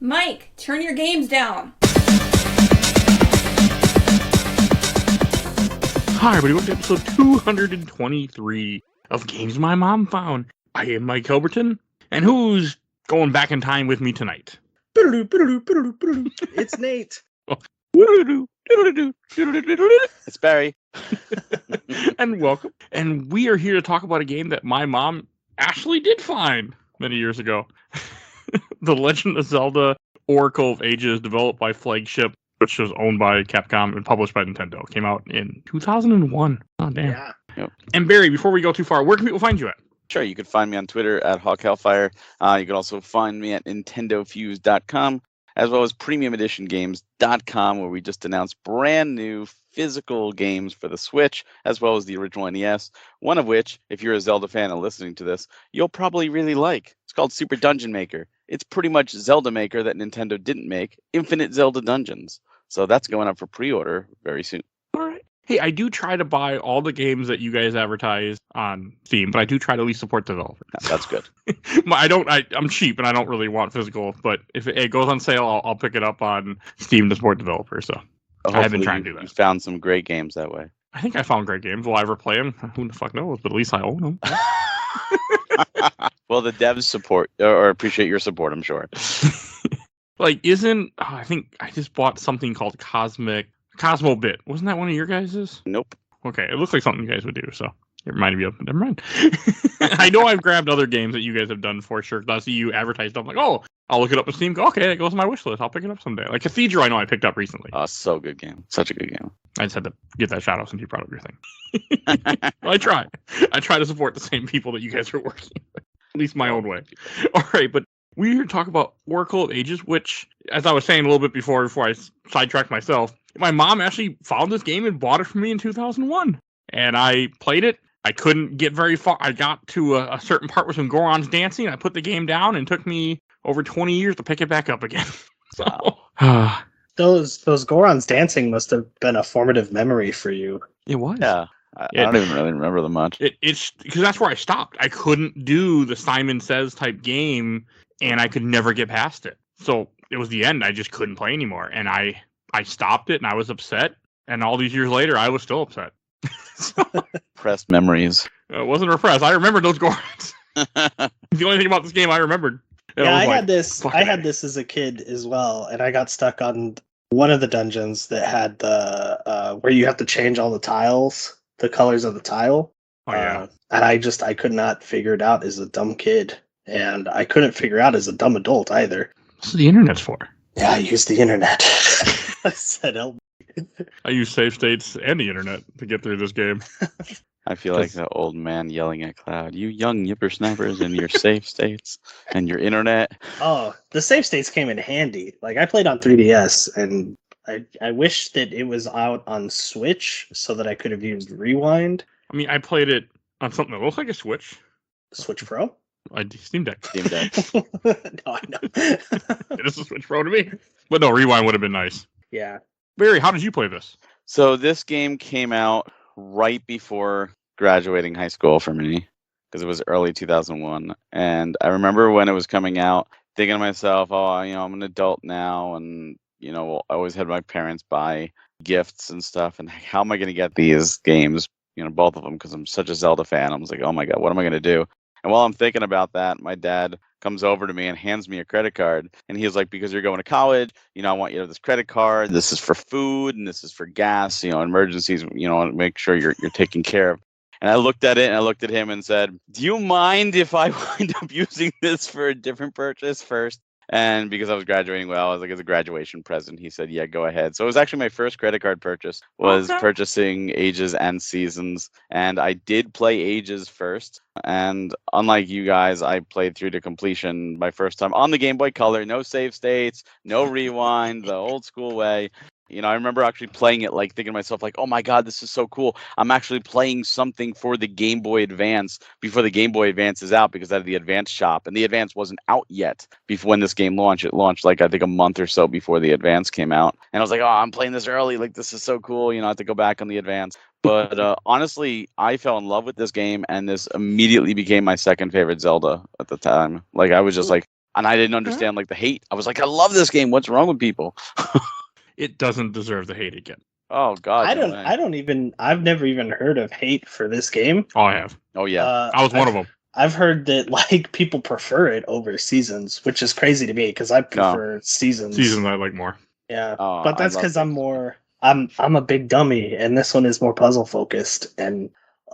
Mike, turn your games down. Hi, everybody. Welcome to episode 223 of Games My Mom Found. I am Mike Albertin, and who's going back in time with me tonight? It's Nate. It's Barry. And welcome. And we are here to talk about a game that my mom actually did find many years ago. The Legend of Zelda Oracle of Ages, developed by Flagship, which was owned by Capcom and published by Nintendo. Came out in 2001. Oh, damn. Yeah. Yep. And Barry, before we go too far, where can people find you at? Sure, you can find me on Twitter at HawkHellfire. You can also find me at NintendoFuse.com, as well as PremiumEditionGames.com, where we just announced brand new physical games for the Switch, as well as the original NES, one of which, if you're a Zelda fan and listening to this, you'll probably really like. It's called Super Dungeon Maker. It's pretty much Zelda Maker that Nintendo didn't make, Infinite Zelda Dungeons. So that's going up for pre-order very soon. All right. Hey, I do try to buy all the games that you guys advertise on Steam, but I do try to at least support developers. That's good. I'm cheap and I don't really want physical, but if it goes on sale, I'll pick it up on Steam to support developers. So I have been trying to do that. You found some great games that way. I think I found great games. Will I ever play them? Who the fuck knows? But at least I own them. Well, the devs support or appreciate your support, I'm sure. I think I just bought something called Cosmo Bit. Wasn't that one of your guys's? Nope. Okay, it looks like something you guys would do, so it reminded me of it. Never mind. I know I've grabbed other games that you guys have done for sure. I see you advertise stuff like, oh, I'll look it up on Steam. Go, okay, that goes on my wish list. I'll pick it up someday. Like Cathedral, I know I picked up recently. So good game. Such a good game. I just had to get that shout out since you brought up your thing. Well, I try to support the same people that you guys are working with, at least my own way. All right, but we're here to talk about Oracle of Ages, which, as I was saying a little bit before I sidetracked myself, my mom actually found this game and bought it for me in 2001. And I played it. I couldn't get very far. I got to a certain part with some Gorons dancing. I put the game down, and it took me over 20 years to pick it back up again. So, wow. Those Gorons dancing must have been a formative memory for you. It was. Yeah. I don't even really remember them much. It's because that's where I stopped. I couldn't do the Simon Says type game, and I could never get past it. So it was the end. I just couldn't play anymore, and I stopped it, and I was upset. And all these years later, I was still upset. Repressed memories. It wasn't repressed. I remember those Gorons. The only thing about this game I remembered. Yeah, I had this as a kid as well, and I got stuck on one of the dungeons that had the where you have to change all the tiles, the colors of the tile. Oh yeah. And I could not figure it out as a dumb kid, and I couldn't figure out as a dumb adult either. What's the internet's for? Yeah, I used the internet. I said, I use save states and the internet to get through this game. I feel like the old man yelling at Cloud, you young yippersnappers and your save states and your internet. Oh, the save states came in handy. Like, I played on 3DS, and I wish that it was out on Switch so that I could have used Rewind. I mean, I played it on something that looks like a Switch. Switch Pro? Steam Deck. Steam Deck. No, I know. It is a Switch Pro to me. But no, Rewind would have been nice. Yeah. Barry, how did you play this? So this game came out right before graduating high school for me, because it was early 2001. And I remember when it was coming out, thinking to myself, I'm an adult now, and, I always had my parents buy gifts and stuff, and how am I going to get these games, both of them, because I'm such a Zelda fan. I was like, oh my God, what am I going to do? And while I'm thinking about that, my dad comes over to me and hands me a credit card. And he was like, because you're going to college, I want you to have this credit card. This is for food and this is for gas, emergencies, make sure you're taken care of. And I looked at it and I looked at him and said, do you mind if I wind up using this for a different purchase first? And because I was graduating I was like, as a graduation present, he said, yeah, go ahead. So it was actually my first credit card purchase was purchasing Ages and Seasons. And I did play Ages first. And unlike you guys, I played through to completion my first time on the Game Boy Color. No save states, no rewind, the old school way. I remember actually playing it, like thinking to myself, like, oh my God, this is so cool. I'm actually playing something for the Game Boy Advance before the Game Boy Advance is out, because I had the Advance shop, and the Advance wasn't out yet before when this game launched. It launched like, I think, a month or so before the Advance came out. And I was like, oh, I'm playing this early. Like, this is so cool. I have to go back on the Advance. But honestly, I fell in love with this game, and this immediately became my second favorite Zelda at the time. Like, I was just like, and I didn't understand like the hate. I was like, I love this game. What's wrong with people? It doesn't deserve the hate again. Oh God, I no don't. way. I don't even. I've never even heard of hate for this game. Oh, I have. Oh yeah. I was one of them. I've heard that like people prefer it over seasons, which is crazy to me because I prefer seasons. Seasons I like more. Yeah, Oh, but that's I love because I'm seasons. more. I'm a big dummy, and this one is more puzzle focused. And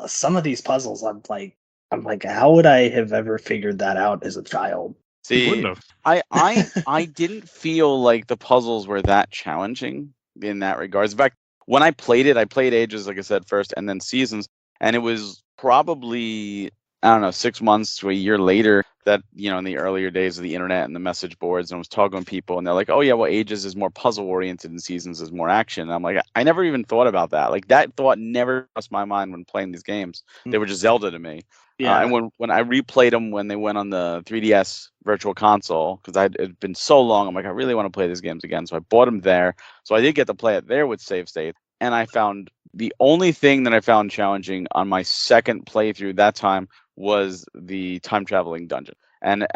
some of these puzzles, I'm like, how would I have ever figured that out as a child? You See, wouldn't have. I didn't feel like the puzzles were that challenging in that regards. In fact, when I played it, I played Ages, like I said, first, and then Seasons, and it was probably, I don't know, 6 months to a year later that, in the earlier days of the internet and the message boards, and I was talking to people, and they're like, oh yeah, well, Ages is more puzzle oriented and Seasons is more action. And I'm like, I never even thought about that. Like that thought never crossed my mind when playing these games. They were just Zelda to me. Yeah, And when I replayed them when they went on the 3DS Virtual Console, because it'd been so long, I'm like, I really want to play these games again. So I bought them there. So I did get to play it there with save state. And I found the only thing that I found challenging on my second playthrough that time was the time traveling dungeon. And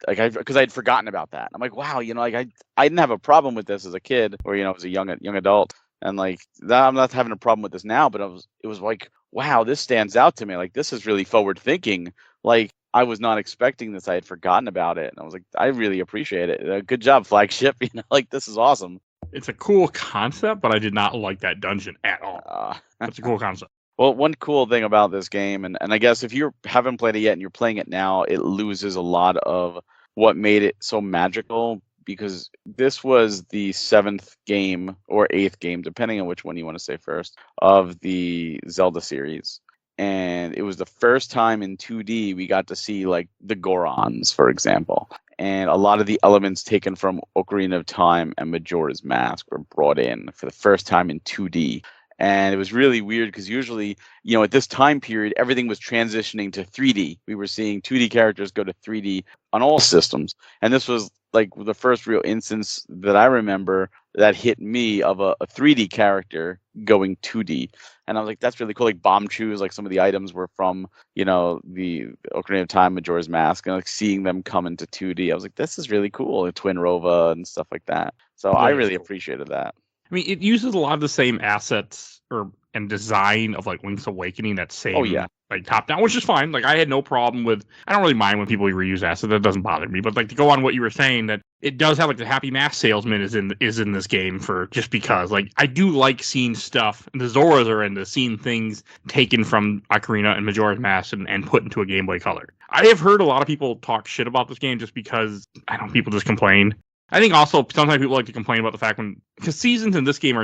because I'd forgotten about that. I'm like, wow, I didn't have a problem with this as a kid or as a young adult. And like I'm not having a problem with this now, but it was like, wow, this stands out to me. Like this is really forward thinking. Like I was not expecting this. I had forgotten about it. And I was like, I really appreciate it. Good job, Flagship. Like this is awesome. It's a cool concept, but I did not like that dungeon at all. It's a cool concept. Well, one cool thing about this game, and I guess if you haven't played it yet and you're playing it now, it loses a lot of what made it so magical, because this was the 7th game or 8th game, depending on which one you want to say first, of the Zelda series. And it was the first time in 2D we got to see like the Gorons, for example. And a lot of the elements taken from Ocarina of Time and Majora's Mask were brought in for the first time in 2D. And it was really weird because usually, at this time period, everything was transitioning to 3D. We were seeing 2D characters go to 3D on all systems. And this was like the first real instance that I remember that hit me of a 3D character going 2D. And I was like, that's really cool. Like bomb chews, like some of the items were from, the Ocarina of Time, Majora's Mask, and like seeing them come into 2D. I was like, this is really cool. Like Twin Rova and stuff like that. So I really appreciated that. I mean, it uses a lot of the same assets and design of like Link's Awakening, that same like top down, which is fine. Like I had no problem with. I don't really mind when people reuse assets. That doesn't bother me. But like to go on what you were saying, that it does have like the Happy Mask Salesman is in this game for just because. Like I do like seeing stuff. And the Zoras are into seeing things taken from Ocarina and Majora's Mask and put into a Game Boy Color. I have heard a lot of people talk shit about this game just because people just complain. I think also sometimes people like to complain about the fact because seasons in this game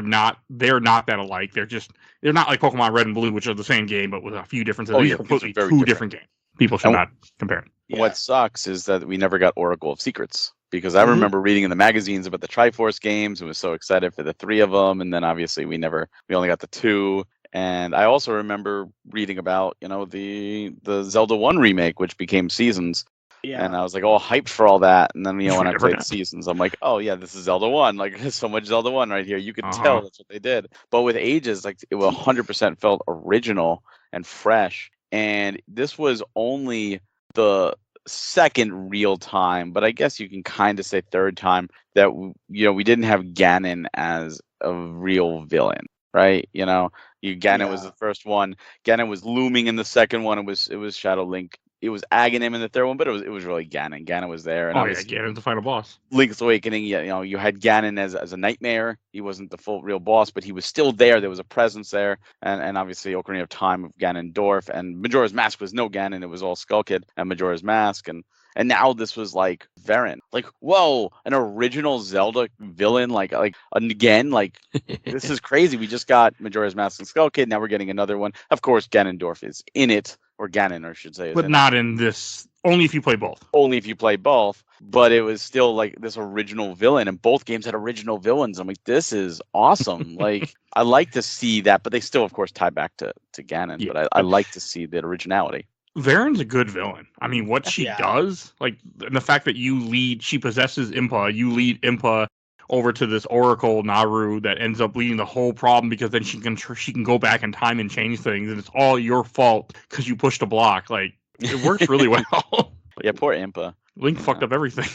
they're not that alike. They're not like Pokemon Red and Blue, which are the same game but with a few differences. These are completely two different games. People should not compare them. Yeah. What sucks is that we never got Oracle of Secrets, because I remember reading in the magazines about the Triforce games and was so excited for the 3 of them, and then obviously we only got the 2. And I also remember reading about the Zelda 1 remake, which became Seasons. Yeah. And I was like, all hyped for all that. And then, when I played Seasons, I'm like, oh, yeah, this is Zelda 1. Like, there's so much Zelda 1 right here. You can tell that's what they did. But with Ages, like, it 100% felt original and fresh. And this was only the second real time, but I guess you can kind of say third time that, we didn't have Ganon as a real villain, right? Ganon was the first one. Ganon was looming in the second one. It was Shadow Link. It was Aghanim in the third one, but it was really Ganon. Ganon was there. And Ganon's the final boss. Link's Awakening, you had Ganon as a nightmare. He wasn't the full real boss, but he was still there. There was a presence there. And obviously Ocarina of Time of Ganondorf. And Majora's Mask was no Ganon. It was all Skull Kid and Majora's Mask. And now this was like Varen. Like, whoa, an original Zelda villain, like again, like this is crazy. We just got Majora's Mask and Skull Kid. Now we're getting another one. Of course, Ganondorf is in it. Or Ganon, I should say. But not in this. Only if you play both. Only if you play both. But it was still like this original villain, and both games had original villains. I'm like, this is awesome. Like, I like to see that, but they still, of course, tie back to Ganon. Yeah. But I like to see that originality. Varen's a good villain. I mean, what she does, like, and the fact that she possesses Impa, you lead Impa over to this Oracle Naru that ends up leading the whole problem, because then she can go back in time and change things, and it's all your fault because you pushed a block. Like, it works really well. Yeah, poor Impa. Link fucked up everything.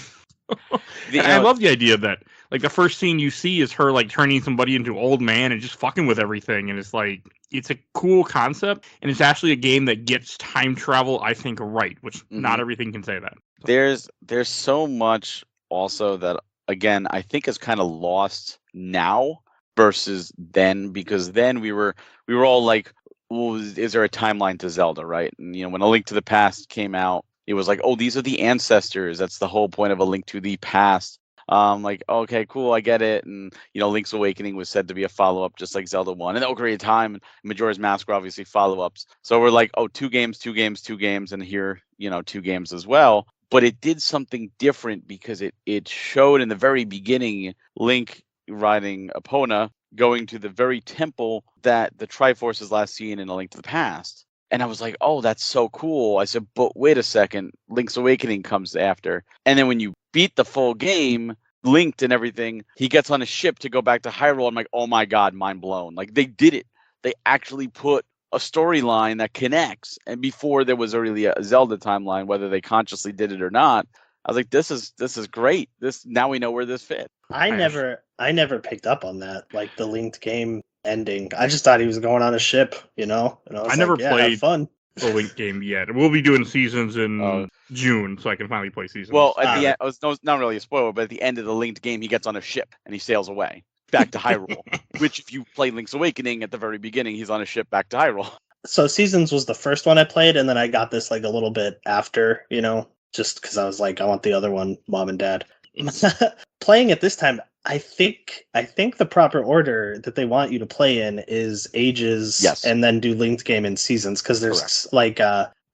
I love the idea that like the first scene you see is her like turning somebody into an old man and just fucking with everything, and it's like it's a cool concept, and it's actually a game that gets time travel, I think, right, which not everything can say that. There's so much also that again I think is kind of lost now versus then, because then we were all like, well, is there a timeline to Zelda, right? And when A Link to the Past came out, it was like, oh, these are the ancestors. That's the whole point of A Link to the Past. Like, okay, cool, I get it. And Link's Awakening was said to be a follow-up, just like Zelda 1, and Ocarina of Time and Majora's Mask were obviously follow-ups. So we're like, oh, two games, and here, 2 games as well. But it did something different because it showed in the very beginning Link riding Epona going to the very temple that the Triforce is last seen in A Link to the Past. And I was like, oh, that's so cool. I said, but wait a second, Link's Awakening comes after. And then when you beat the full game, linked and everything, he gets on a ship to go back to Hyrule. I'm like, oh my God, mind blown. Like, they did it. They actually put a storyline that connects. And before there was really a Zelda timeline, whether they consciously did it or not, I was like, this is great. Now we know where this fit. I never picked up on that, like the linked game ending. I just thought he was going on a ship, And I never played fun. the Link game yet. We'll be doing seasons in June, so I can finally play seasons. Well, at the end, it was not really a spoiler, but at the end of the linked game, he gets on a ship and he sails away back to Hyrule. Which, if you play Link's Awakening at the very beginning, he's on a ship back to Hyrule. So Seasons was the first one I played, and then I got this like a little bit after, just because I was like, I want the other one, Mom and Dad. Playing it this time, I think the proper order that they want you to play in is Ages, yes, and then do linked game and Seasons, because there's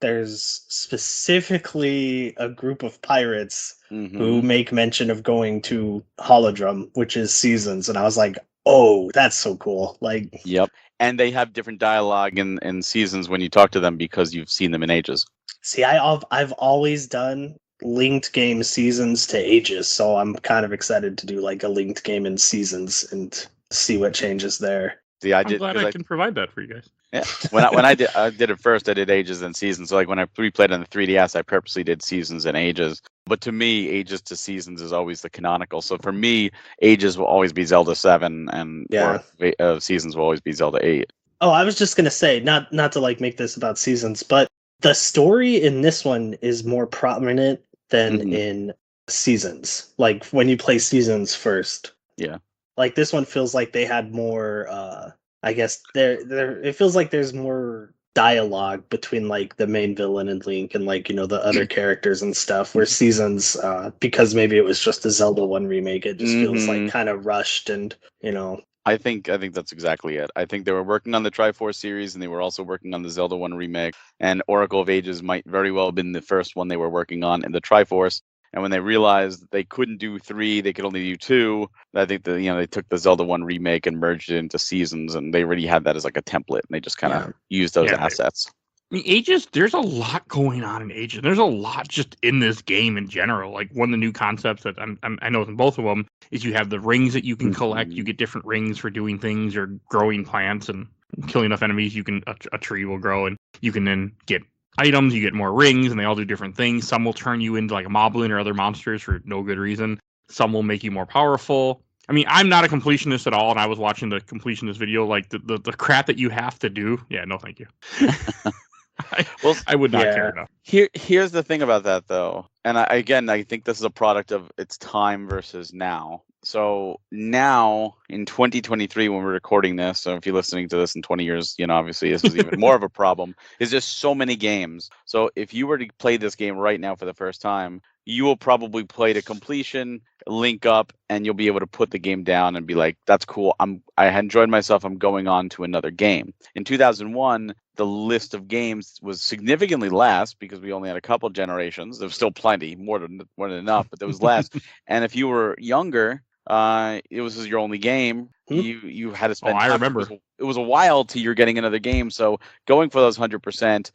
there's specifically a group of pirates who make mention of going to Holodrum, which is Seasons, and I was like, oh, that's so cool. Like, yep. And they have different dialogue in Seasons when you talk to them because you've seen them in Ages. See, I've always done linked game Seasons to Ages, so I'm kind of excited to do like a linked game in Seasons and see what changes there. See, I'm glad I can provide that for you guys. Yeah, when I did it first, I did Ages and Seasons. So like when I replayed on the 3DS, I purposely did Seasons and Ages. But to me, Ages to Seasons is always the canonical. So for me, Ages will always be Zelda 7, and Seasons will always be Zelda 8. Oh, I was just gonna say, not to like make this about Seasons, but the story in this one is more prominent than in Seasons. Like when you play Seasons first. Yeah. Like this one feels like they had more I guess there it feels like there's more dialogue between like the main villain and Link and like, the other characters and stuff, where Seasons because maybe it was just a Zelda 1 remake, it just feels like kind of rushed and, I think that's exactly it. I think they were working on the Triforce series, and they were also working on the Zelda 1 remake. And Oracle of Ages might very well have been the first one they were working on in the Triforce. And when they realized they couldn't do 3, they could only do 2. I think that they took the Zelda 1 remake and merged it into Seasons, and they already had that as like a template, and they just kind of used those assets. I mean, Ages, there's a lot going on in Ages. There's a lot just in this game in general. Like, one of the new concepts that I know in both of them is you have the rings that you can collect. You get different rings for doing things or growing plants, and killing enough enemies, a tree will grow, and you can then get items. You get more rings, and they all do different things. Some will turn you into like a moblin or other monsters for no good reason. Some will make you more powerful. I mean, I'm not a completionist at all, and I was watching the completionist video. Like, the crap that you have to do. Yeah, no thank you. I would not care enough. Here's the thing about that, though. And I think this is a product of its time versus now. So now, in 2023, when we're recording this, so if you're listening to this in 20 years, obviously this is even more of a problem, is just so many games. So if you were to play this game right now for the first time, you will probably play to completion, link up, and you'll be able to put the game down and be like, that's cool. I enjoyed myself. I'm going on to another game. In 2001, the list of games was significantly less because we only had a couple generations. There was still plenty, more than enough, but there was less. And if you were younger, it was your only game. You had to spend. I remember. It was a while till you're getting another game. So going for those 100%,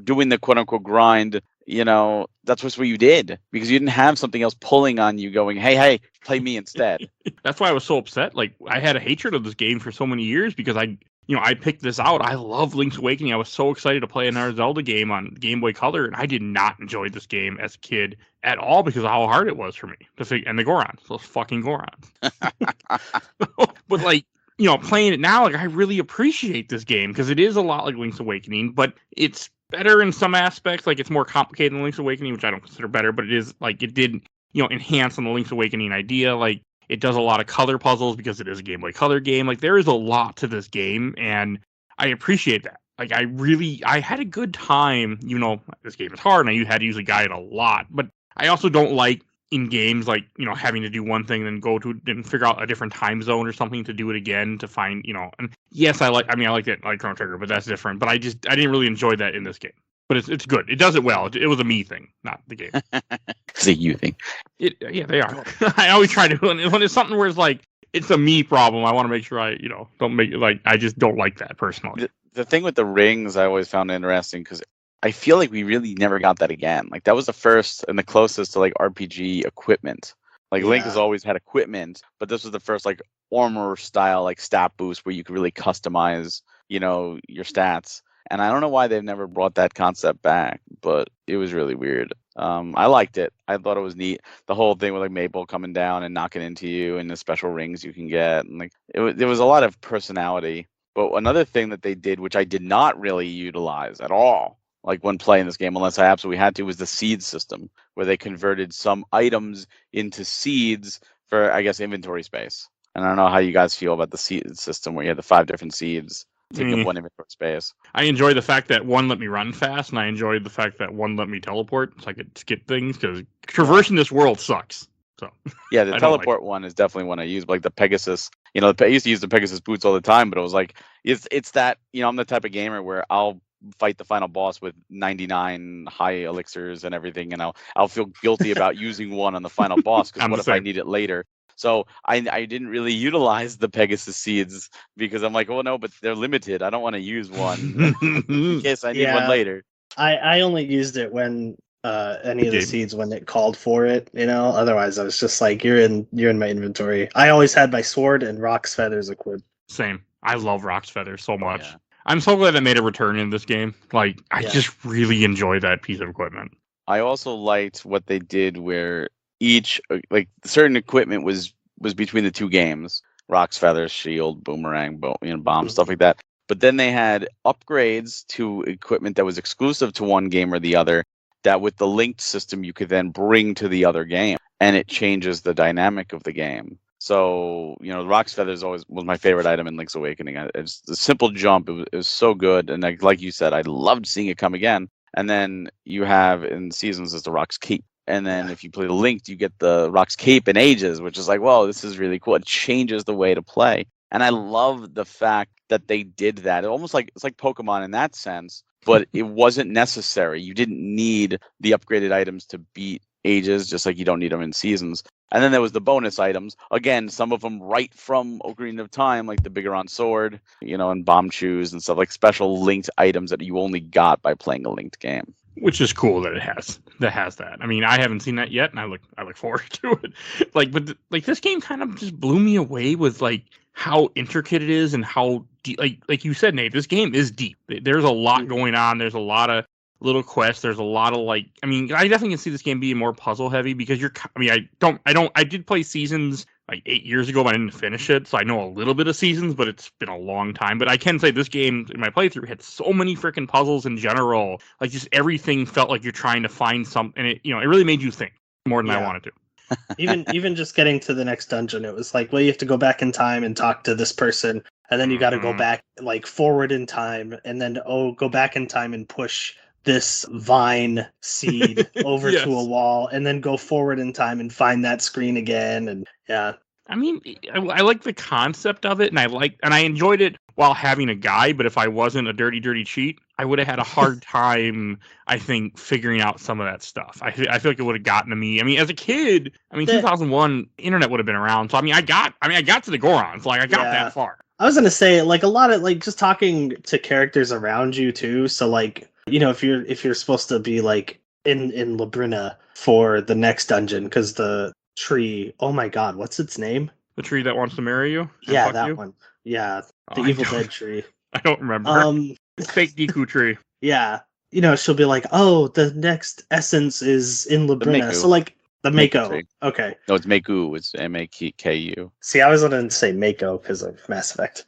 doing the quote unquote grind, that's what you did because you didn't have something else pulling on you, going, hey, play me instead. That's why I was so upset. Like, I had a hatred of this game for so many years because I picked this out. I love Link's Awakening. I was so excited to play another Zelda game on Game Boy Color, and I did not enjoy this game as a kid at all because of how hard it was for me. And the Gorons, those fucking Gorons. But like, playing it now, like I really appreciate this game because it is a lot like Link's Awakening, but it's better in some aspects. Like it's more complicated than Link's Awakening, which I don't consider better, but it is like it did, enhance on the Link's Awakening idea. Like it does a lot of color puzzles because it is a Game Boy Color game. Like there is a lot to this game, and I appreciate that. Like I had a good time. This game is hard, and I had to use a guide a lot, but I also don't like in games like having to do one thing and then go to and figure out a different time zone or something to do it again to find and yes I like it like Chrono Trigger, but that's different. But I didn't really enjoy that in this game. But it's good. It does it well. It was a me thing, not the game. It's a you thing. Yeah, they are. I always try to when it's something where it's like it's a me problem. I want to make sure I don't make it like I just don't like that personally. The thing with the rings I always found interesting because I feel like we really never got that again. Like that was the first and the closest to like RPG equipment. Like Link has always had equipment, but this was the first like armor style like stat boost where you could really customize, your stats. And I don't know why they've never brought that concept back, but it was really weird. I liked it. I thought it was neat. The whole thing with like Maple coming down and knocking into you and the special rings you can get, and like there was a lot of personality. But another thing that they did, which I did not really utilize at all, like when playing this game, unless I absolutely had to, was the seed system, where they converted some items into seeds for, I guess, inventory space. And I don't know how you guys feel about the seed system, where you had the 5 different seeds taking up one inventory space. I enjoy the fact that one let me run fast, and I enjoyed the fact that one let me teleport, so I could skip things, because traversing this world sucks. So yeah, the teleport one is definitely one I use. But like the Pegasus, I used to use the Pegasus boots all the time, but it was like, it's that, I'm the type of gamer where I'll fight the final boss with 99 high elixirs and everything, and I'll feel guilty about using one on the final boss, because what if I need it later? So I didn't really utilize the Pegasus seeds because I'm like, oh no, but they're limited. I don't want to use one in case I need one later. I only used it when any of the seeds when it called for it, Otherwise I was just like, you're in my inventory. I always had my sword and Rock's Feathers equipped. Same. I love Rock's Feathers so much. Yeah. I'm so glad it made a return in this game. Like, I just really enjoy that piece of equipment. I also liked what they did where each, like, certain equipment was between the two games. Rock's Feathers, Shield, Boomerang, Bomb, stuff like that. But then they had upgrades to equipment that was exclusive to one game or the other, that with the linked system you could then bring to the other game, and it changes the dynamic of the game. So, Rock's Feathers always was my favorite item in Link's Awakening. It's a simple jump. It was so good. And like you said, I loved seeing it come again. And then you have in Seasons is the Rock's Cape. And then if you play the Linked, you get the Rock's Cape in Ages, which is like, whoa, this is really cool. It changes the way to play. And I love the fact that they did that. It's like Pokemon in that sense, but it wasn't necessary. You didn't need the upgraded items to beat Ages, just like you don't need them in Seasons. And then there was the bonus items. Again, some of them right from Ocarina of Time, like the Bigoron Sword, and Bomb Shoes and stuff, like special linked items that you only got by playing a linked game. Which is cool that it has that. I mean, I haven't seen that yet, and I look forward to it. But this game kind of just blew me away with like how intricate it is and how deep. Like you said, Nate, this game is deep. There's a lot going on. There's a lot of little quests. There's a lot of I definitely can see this game being more puzzle heavy because I did play Seasons like 8 years ago, but I didn't finish it, so I know a little bit of Seasons, but it's been a long time. But I can say this game in my playthrough had so many freaking puzzles in general. Like just everything felt like you're trying to find something, and it really made you think more than I wanted to. even just getting to the next dungeon, it was like, well, you have to go back in time and talk to this person, and then you got to go back like forward in time, and then go back in time and push this vine seed over to a wall, and then go forward in time and find that screen again. And I mean, I like the concept of it, and I enjoyed it while having a guide. But if I wasn't a dirty cheat, I would have had a hard time, I think, figuring out some of that stuff. I feel like it would have gotten to me. I mean, as a kid, 2001, internet would have been around. So I got to the Gorons. Like I got that far. I was gonna say, like, a lot of like just talking to characters around you too. So like, if you're supposed to be like in Labrina for the next dungeon, because the tree, oh my god, what's its name? The tree that wants to marry you? Yeah, that one. Yeah, the Evil Dead tree. I don't remember. Fake Deku tree. Yeah. You know, she'll be like, "Oh, the next essence is in Labrina." Maku. So like the Mako. tree. Okay. No, it's Maku. It's Maku. See, I was going to say Mako because of Mass Effect.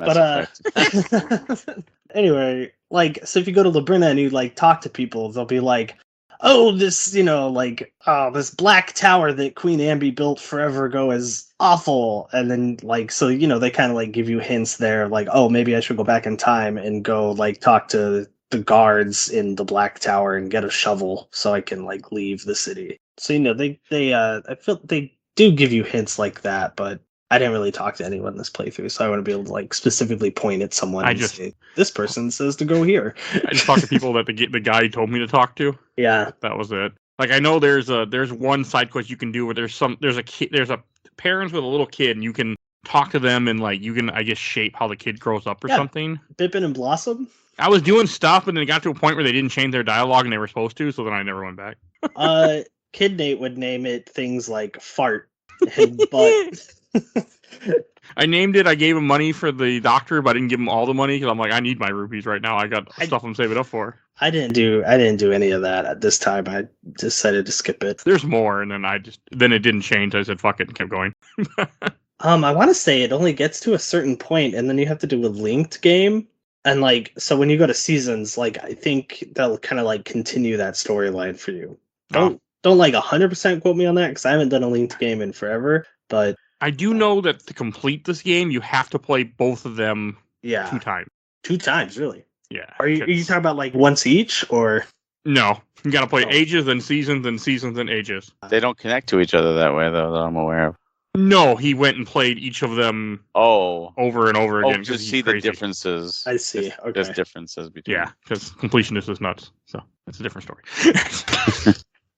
Anyway, like, so if you go to Labrina and you like talk to people, they'll be like, "Oh, this, you know, like, this black tower that Queen Ambi built forever ago is awful." And then, like, so, you know, they kind of like give you hints there, like, "Oh, maybe I should go back in time and go like talk to the guards in the black tower and get a shovel so I can like leave the city." So, you know, I feel they do give you hints like that, but I didn't really talk to anyone in this playthrough, so I want to be able to like specifically point at someone say, "This person says to go here." I just talked to people that the guy told me to talk to. Yeah, that was it. Like, I know there's one side quest you can do where there's a parents with a little kid, and you can talk to them and like you can, I guess, shape how the kid grows up or something. Bippin and Blossom. I was doing stuff, and then it got to a point where they didn't change their dialogue, and they were supposed to, so then I never went back. Kid Nate would name it things like fart and butt. I named it. I gave him money for the doctor, but I didn't give him all the money because I'm like, I need my rupees right now. I got stuff I'm saving up for. I didn't do any of that at this time. I decided to skip it. There's more, and then it didn't change. I said fuck it and kept going. I want to say it only gets to a certain point, and then you have to do a linked game. And like, so when you go to seasons, like I think they'll kind of like continue that storyline for you. Don't like 100% quote me on that because I haven't done a linked game in forever. But I do know that to complete this game, you have to play both of them 2 times. 2 times, really? Yeah. Are you talking about like once each, or? No, you got to play ages, then seasons, then seasons, then ages. They don't connect to each other that way, though, that I'm aware of. No, he went and played each of them over and over again. To see the differences. I see. Okay. There's differences between. Yeah, because completionist is nuts. So that's a different story.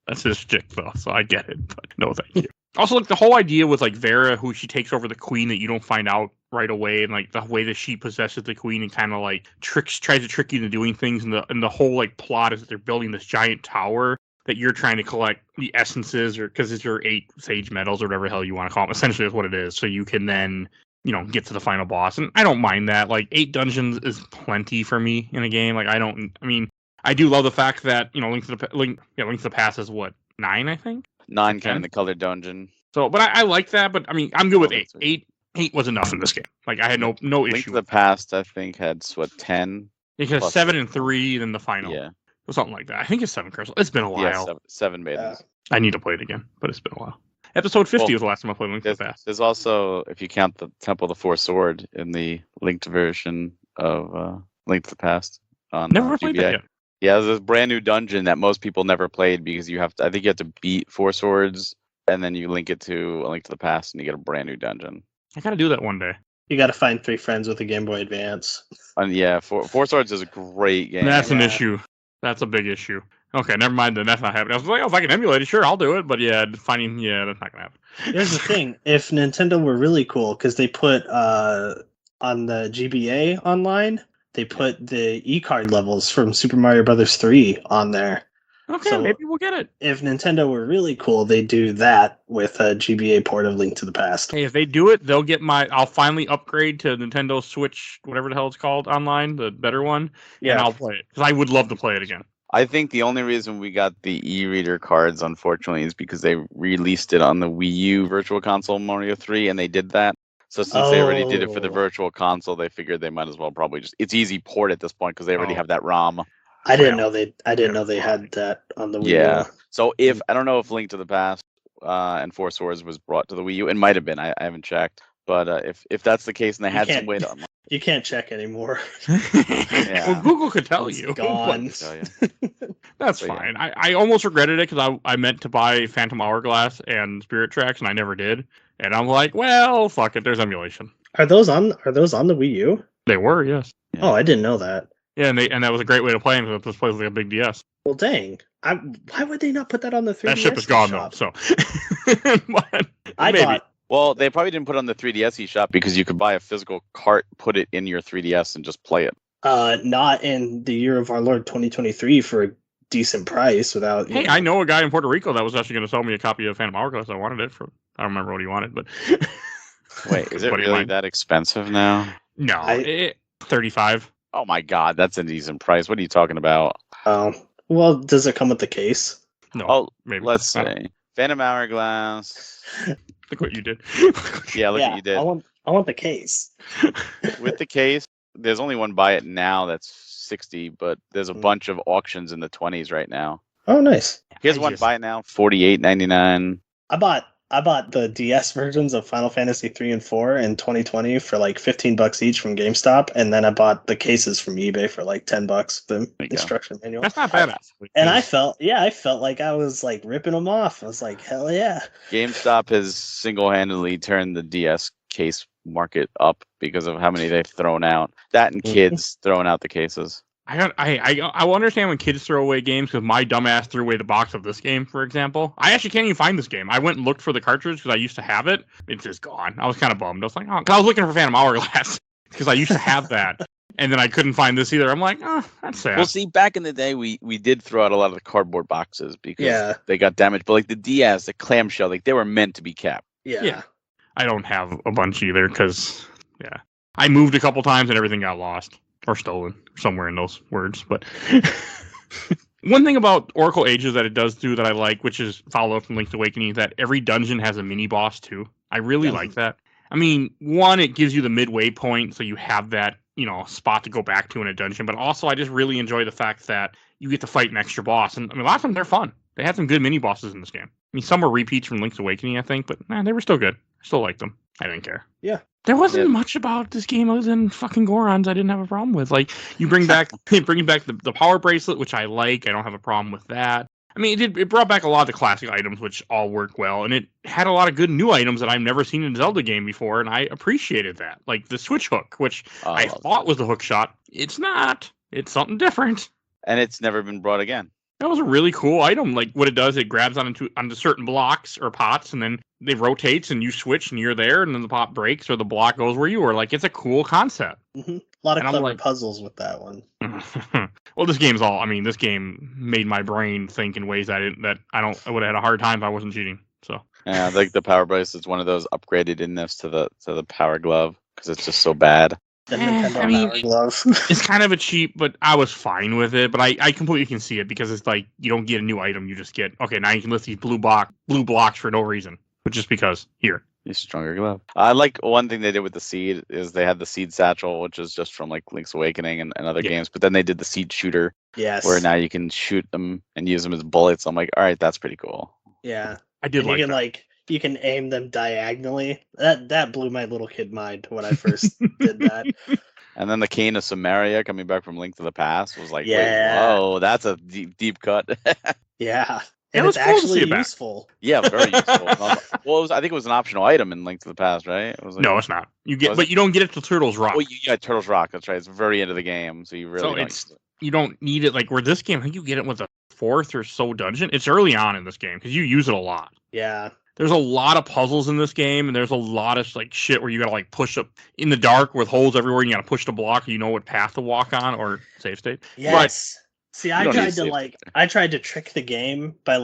That's his chick, though, so I get it. But no, thank you. Also, like the whole idea with like Vera, who she takes over the queen, that you don't find out right away, and like the way that she possesses the queen and kind of like tries to trick you into doing things, and the whole like plot is that they're building this giant tower that you're trying to collect the essences, or because it's your 8 sage metals or whatever the hell you want to call them. Essentially, is what it is. So you can then, you know, get to the final boss, and I don't mind that. Like 8 dungeons is plenty for me in a game. Like I do love the fact that, you know, Link to the Past is what, 9, I think. 9 kind of the colored dungeon. So, but I like that. But I mean, I'm good with 8. 8 was enough in this game. Like I had no issue. Link to the Past, I think, had 10. Because 7 and 3, then the final. Yeah. Or something like that. I think it's 7 Crystal. It's been a while. Yeah, 7 maidens. I need to play it again, but it's been a while. Episode 50 was the last time I played Link to the Past. There's also, if you count the Temple of the Four Sword in the linked version of Link to the Past on Never played that yet. Yeah, there's a brand new dungeon that most people never played because I think you have to beat 4 swords and then you link it to A Link to the Past and you get a brand new dungeon. I gotta do that one day. You gotta find 3 friends with a Game Boy Advance. And yeah, Four Swords is a great game. That's an issue. That's a big issue. Okay, never mind then. That's not happening. I was like, oh, if I can emulate it, sure, I'll do it. But yeah, that's not gonna happen. Here's the thing. If Nintendo were really cool, because they put on the GBA online, they put the e-card levels from Super Mario Brothers 3 on there. Okay, so maybe we'll get it. If Nintendo were really cool, they'd do that with a GBA port of Link to the Past. Hey, if they do it, they'll get I'll finally upgrade to Nintendo Switch, whatever the hell it's called online, the better one, and I'll play it. Because I would love to play it again. I think the only reason we got the e-reader cards, unfortunately, is because they released it on the Wii U Virtual Console Mario 3, and they did that. So since they already did it for the Virtual Console, they figured they might as well probably it's easy port at this point because they already have that ROM. I didn't know they had that on the Wii U. Yeah. So I don't know if Link to the Past and 4 Swords was brought to the Wii U. It might have been. I haven't checked. But if that's the case and they had some way to unlock. You can't check anymore. Well, Google could tell you. Gone. That's fine. I almost regretted it because I meant to buy Phantom Hourglass and Spirit Tracks and I never did. And I'm like, well, fuck it. There's emulation. Are those on the Wii U? They were, yes. Yeah. Oh, I didn't know that. Yeah, and that was a great way to play them because this plays like a big DS. Well, dang. Why would they not put that on the 3DS? That ship is gone shop? though, so. Maybe. Well, they probably didn't put it on the 3DS eShop because you could buy a physical cart, put it in your 3DS, and just play it. Not in the year of our Lord 2023 for a decent price without. Hey, I know a guy in Puerto Rico that was actually going to sell me a copy of Phantom Hourglass. I wanted it for. I don't remember what he wanted, but. Wait, is it really that expensive now? No, 35. Oh my God, that's a decent price. What are you talking about? Well, does it come with the case? No. Oh, maybe. let's see. Phantom Hourglass. Look what you did. Yeah, look what you did. I want the case. With the case, there's only one buy it now that's 60, but there's a bunch of auctions in the 20s right now. Oh, nice. Here's one buy it now, $48.99. I bought the DS versions of Final Fantasy 3 and 4 in 2020 for like $15 each from GameStop, and then I bought the cases from eBay for like $10. The instruction manual. That's not bad. Actually, and I felt like I was like ripping them off. I was like, hell yeah. GameStop has single-handedly turned the DS case market up because of how many they've thrown out. That and kids throwing out the cases. I will understand when kids throw away games because my dumbass threw away the box of this game, for example. I actually can't even find this game. I went and looked for the cartridge because I used to have it. It's just gone. I was kind of bummed. I was like, oh, 'cause I was looking for Phantom Hourglass because I used to have that. And then I couldn't find this either. I'm like, oh, that's sad. Well, see, back in the day, we did throw out a lot of the cardboard boxes because they got damaged. But like the DS, the clamshell, like they were meant to be kept. Yeah. I don't have a bunch either because, I moved a couple times and everything got lost. Or stolen, somewhere in those words. But one thing about Oracle Ages that it does do that I like, which is follow up from Link's Awakening, is that every dungeon has a mini boss too. I really like that. I mean, one, it gives you the midway point, so you have that, spot to go back to in a dungeon. But also, I just really enjoy the fact that you get to fight an extra boss. And I mean, a lot of them, they're fun. They had some good mini bosses in this game. I mean, some were repeats from Link's Awakening, I think, but they were still good. I still liked them. I didn't care. Yeah. There wasn't much about this game other than fucking Gorons I didn't have a problem with. Like, you bring back the power bracelet, which I like. I don't have a problem with that. I mean, it brought back a lot of the classic items, which all work well, and it had a lot of good new items that I've never seen in a Zelda game before, and I appreciated that. Like the switch hook, which I thought was the hook shot. It's not. It's something different. And it's never been brought again. That was a really cool item. Like what it does, it grabs onto certain blocks or pots, and then it rotates, and you switch, and you're there, and then the pot breaks, or the block goes where you were. Like it's a cool concept. Mm-hmm. A lot of clever puzzles with that one. Well, this game made my brain think in ways I would have had a hard time if I wasn't cheating. So yeah, like the power brace is one of those upgraded inness to the power glove because it's just so bad. Power glove. It's kind of a cheap, but I was fine with it. But I completely can see it because it's like you don't get a new item, you just get now you can lift these blue blocks for no reason, but just because here. A stronger glove. I like one thing they did with the seed is they had the seed satchel, which is just from like Link's Awakening and other games. But then they did the seed shooter, where now you can shoot them and use them as bullets. I'm like, all right, that's pretty cool. Yeah, I did like that. You can aim them diagonally. That blew my little kid mind when I first did that. And then the Cane of Samaria coming back from Link to the Past was like, whoa, that's a deep cut. Yeah. And it's actually useful. Yeah, very useful. Well, I think it was an optional item in Link to the Past, right? It was no, it's not. You don't get it till Turtle's Rock. Oh, yeah, Turtle's Rock. That's right. It's the very end of the game, so you really you don't need it. Like where this game, I think you get it with the 4th or so dungeon. It's early on in this game because you use it a lot. Yeah. There's a lot of puzzles in this game, and there's a lot of like shit where you gotta like push up in the dark with holes everywhere, and you gotta push the block. You know what path to walk on or save state. Yes. See, I tried to trick the game by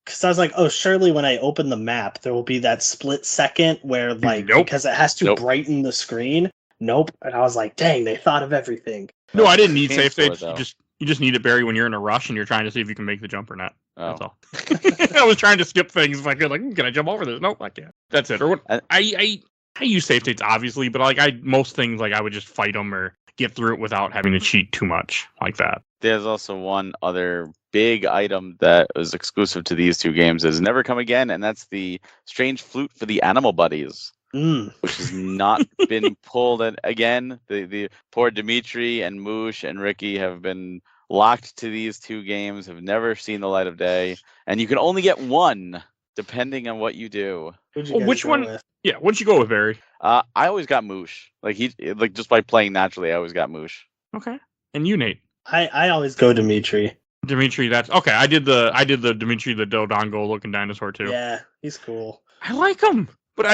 because I was like, oh, surely when I open the map, there will be that split second where because it has to brighten the screen. Nope. And I was like, dang, they thought of everything. No, I didn't need save states. You just need it, Barry, when you're in a rush and you're trying to see if you can make the jump or not. Oh. That's all. I was trying to skip things if I could. Like, can I jump over this? Nope, I can't. That's it. Or what? I use save states obviously, but most things I would just fight them or get through it without having to cheat too much like that. There's also one other big item that is exclusive to these two games that has never come again, and that's the strange flute for the animal buddies. Which has not been pulled again. The poor Dimitri and Moosh and Ricky have been locked to these two games, have never seen the light of day, and you can only get one depending on what you do. Which one? With? Yeah, what'd you go with, Barry? I always got Moosh. Just by playing naturally, I always got Moosh. Okay, and you, Nate? I always go Dimitri. Dimitri, that's okay. I did the Dimitri the Dodongo looking dinosaur too. Yeah, he's cool. I like him, but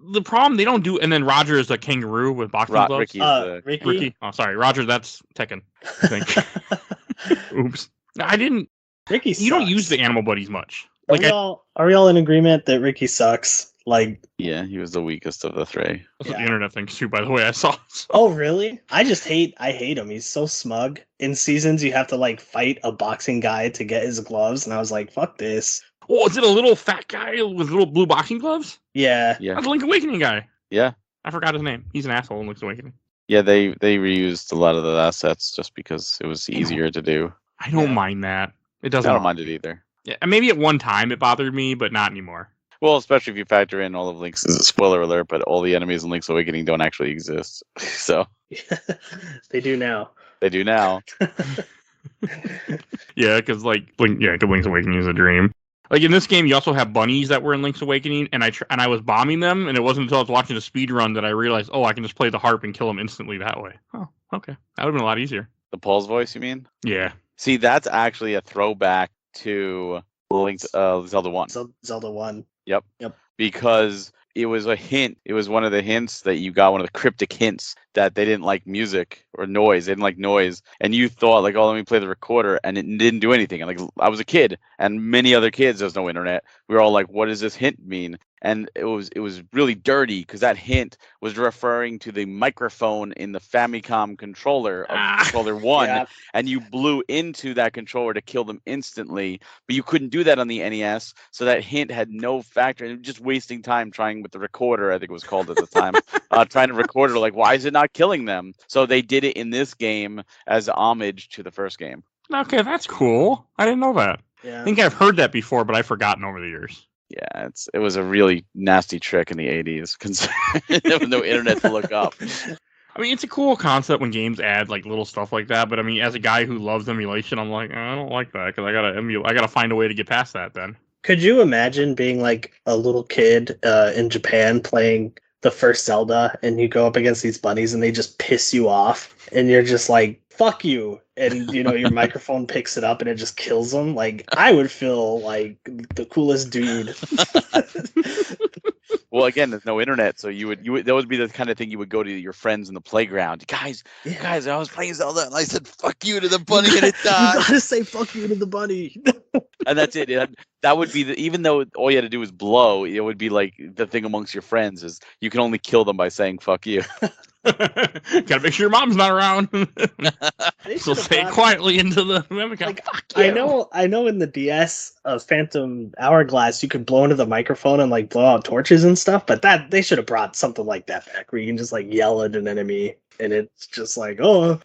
the problem they don't do. And then Roger is a kangaroo with boxing gloves. Ricky. Oh, sorry, Roger. That's Tekken. I think. Oops. I didn't. Ricky. You don't use the animal buddies much. Are we all in agreement that Ricky sucks? Like, Yeah, he was the weakest of the three. That's what Yeah. the internet thinks too, by the way. I saw. So. oh really? I hate him. He's so smug. In Seasons, you have to like fight a boxing guy to get his gloves, and I was like, fuck this. Oh, is it a little fat guy with little blue boxing gloves? Yeah. Yeah, That's the Link Awakening guy. yeah, I forgot his name. He's an asshole in Link's Awakening. yeah. They reused a lot of the assets just because it was easier to do. I don't Yeah. mind that. It I doesn't. don't mind it either. Yeah, maybe at one time it bothered me, but not anymore. Well, especially if you factor in all of Link's. Spoiler alert, but all the enemies in Link's Awakening don't actually exist. So They do now. they do now. Yeah, because Link's Awakening is a dream. Like in this game, you also have bunnies that were in Link's Awakening, and I was bombing them, and it wasn't until I was watching the speed run that I realized, oh, I can just play the harp and kill them instantly that way. Oh, okay, that would have been a lot easier. The Paul's voice, you mean? Yeah, See, that's actually a throwback to Link's Zelda 1. Zelda 1. Because it was a hint. It was one of the hints that you got, one of the cryptic hints that they didn't like music or noise. They didn't like noise. And you thought, like, oh, let me play the recorder. And it didn't do anything. And, like, I was a kid, and many other kids, there's no internet. We were all like, what does this hint mean? And it was really dirty because that hint was referring to the microphone in the Famicom controller of controller 1. Yeah. And you blew into that controller to kill them instantly, but you couldn't do that on the NES, so that hint had no factor, and it was just wasting time trying with the recorder, I think it was called at the time, trying to record it, like, why is it not killing them? So they did it in this game as homage to the first game. okay, that's cool. I didn't know that. I Yeah. think I've heard that before, but I've forgotten over the years. Yeah, it was a really nasty trick in the 80s, considering there was no internet to look up. I mean, it's a cool concept when games add like little stuff like that. But I mean, as a guy who loves emulation, I'm like, I don't like that because I gotta find a way to get past that. Then Could you imagine being like a little kid in Japan playing the first Zelda, and you go up against these bunnies and they just piss you off, and you're just like, fuck you, and your microphone picks it up and it just kills them? Like, I would feel like the coolest dude. Well, again, there's no internet, so you would that would be the kind of thing you would go to your friends in the playground. Guys, I was playing Zelda and I said fuck you to the bunny and it died. You gotta say fuck you to the bunny. And that's it. That would be even though all you had to do was blow, it would be like the thing amongst your friends is you can only kill them by saying fuck you. gotta make sure your mom's not around. They So should've say it brought- quietly into the webcam. Like, Fuck I you. know in the DS Phantom Hourglass you could blow into the microphone and like blow out torches and stuff, but that they should have brought something like that back where you can just like yell at an enemy and it's just like, oh.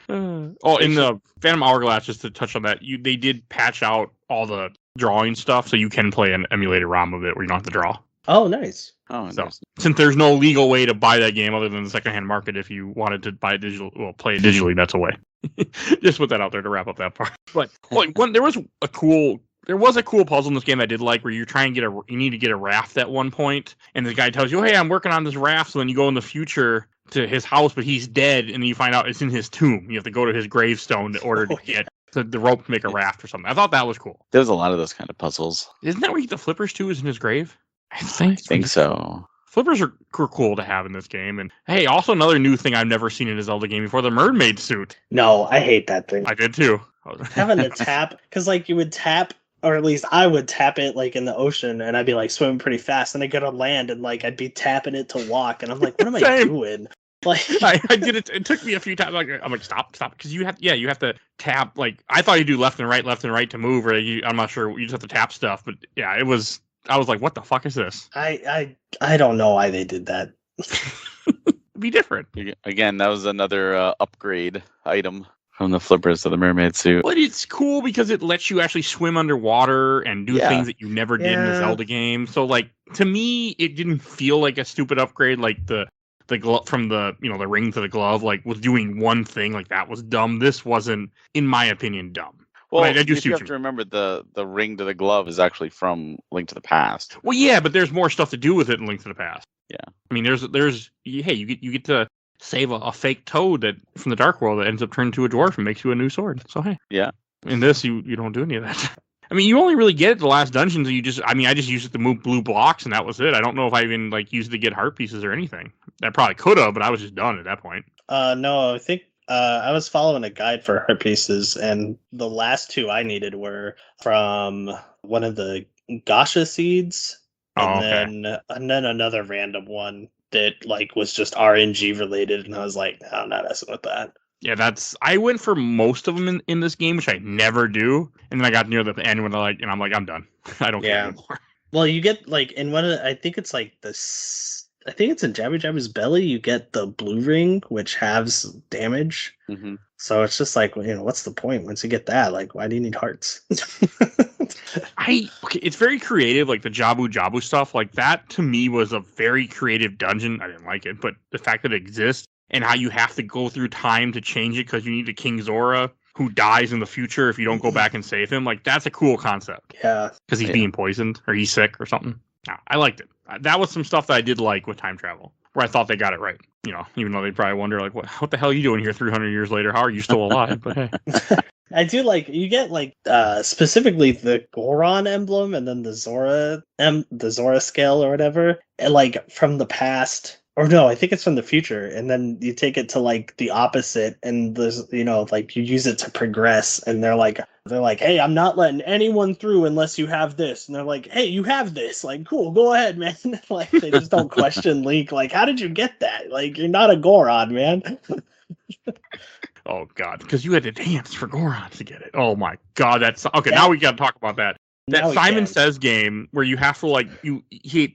In the Phantom Hourglass, just to touch on that, they did patch out all the drawing stuff, so you can play an emulated ROM of it where you don't have to draw. Oh, nice. Oh, So since there's no legal way to buy that game other than the secondhand market, if you wanted to buy play it digitally, that's a way. Just put that out there to wrap up that part. But there was a cool puzzle in this game I did like, where you're trying to you need to get a raft at one point, and the guy tells you, "Hey, I'm working on this raft." So then you go in the future to his house, but he's dead, and then you find out it's in his tomb. You have to go to his gravestone in order to get the rope to make a raft or something. I thought that was cool. there's a lot of those kind of puzzles. Isn't that where you get the flippers too? Is in his grave? I I think so. Flippers are cool to have in this game. And hey, also another new thing I've never seen in a Zelda game before, the mermaid suit. No, I hate that thing. I did too. Having to tap, because like you would tap, or at least I would tap it like in the ocean and I'd be like swimming pretty fast and I'd get on land and like I'd be tapping it to walk and I'm like, what am I Same. doing? Like I did it. It took me a few times. I'm like, stop, because you have to tap. Like I thought you do left and right to move, or I'm not sure. You just have to tap stuff. But yeah, I was like, what the fuck is this? I don't know why they did that. Be different. Again, that was another upgrade item from the flippers to the mermaid suit. But it's cool because it lets you actually swim underwater and do things that you never did in the Yeah. Zelda game. So like to me, it didn't feel like a stupid upgrade. Like the glove from the the ring to the glove, like was doing one thing. Like that was dumb. This wasn't, in my opinion, dumb. Well, I do see you what have you to remember the ring to the glove is actually from Link to the Past. Well, yeah, but there's more stuff to do with it in Link to the Past. Yeah. I mean, there's hey, you get to save a fake toad that from the Dark World that ends up turning to a dwarf and makes you a new sword. So hey. Yeah. In this, you don't do any of that. I mean, you only really get it the last dungeons. I just used it to move blue blocks, and that was it. I don't know if I even used it to get heart pieces or anything. I probably could have, but I was just done at that point. No, I think I was following a guide for heart pieces, and the last two I needed were from one of the Gasha seeds. and Oh, okay. then another random one that like was just RNG related, and I was like, no, I'm not messing with that. Yeah, I went for most of them in this game, which I never do. And then I got near the end when I'm like, I'm done. I don't care anymore. Well, you get like in one of I think it's like I think it's in Jabba Jabba's belly. You get the blue ring, which halves damage. Mm-hmm. So it's just like, what's the point once you get that? Like, why do you need hearts? Okay, it's very creative, like the Jabu Jabu stuff. Like that to me was a very creative dungeon. I didn't like it, but the fact that it exists and how you have to go through time to change it because you need a King Zora who dies in the future if you don't go back and save him. Like that's a cool concept. Yeah, because he's being poisoned or he's sick or something. No, I liked it. That was some stuff that I did like with time travel, where I thought they got it right. Even though they probably wonder like, what the hell are you doing here 300 years later? How are you still alive? But hey. I do like you get like specifically the Goron emblem and then the Zora scale or whatever, and like from the past. Or no, I think it's from the future, and then you take it to like the opposite, and there's like you use it to progress, and they're like, hey, I'm not letting anyone through unless you have this, and they're like, hey, you have this, like, cool, go ahead, man. Like they just don't question Link, like, how did you get that? Like you're not a Goron, man. Oh god, because you had to dance for Goron to get it. Oh my god, that's okay. Now we got to talk about that. That Simon Says game where you have to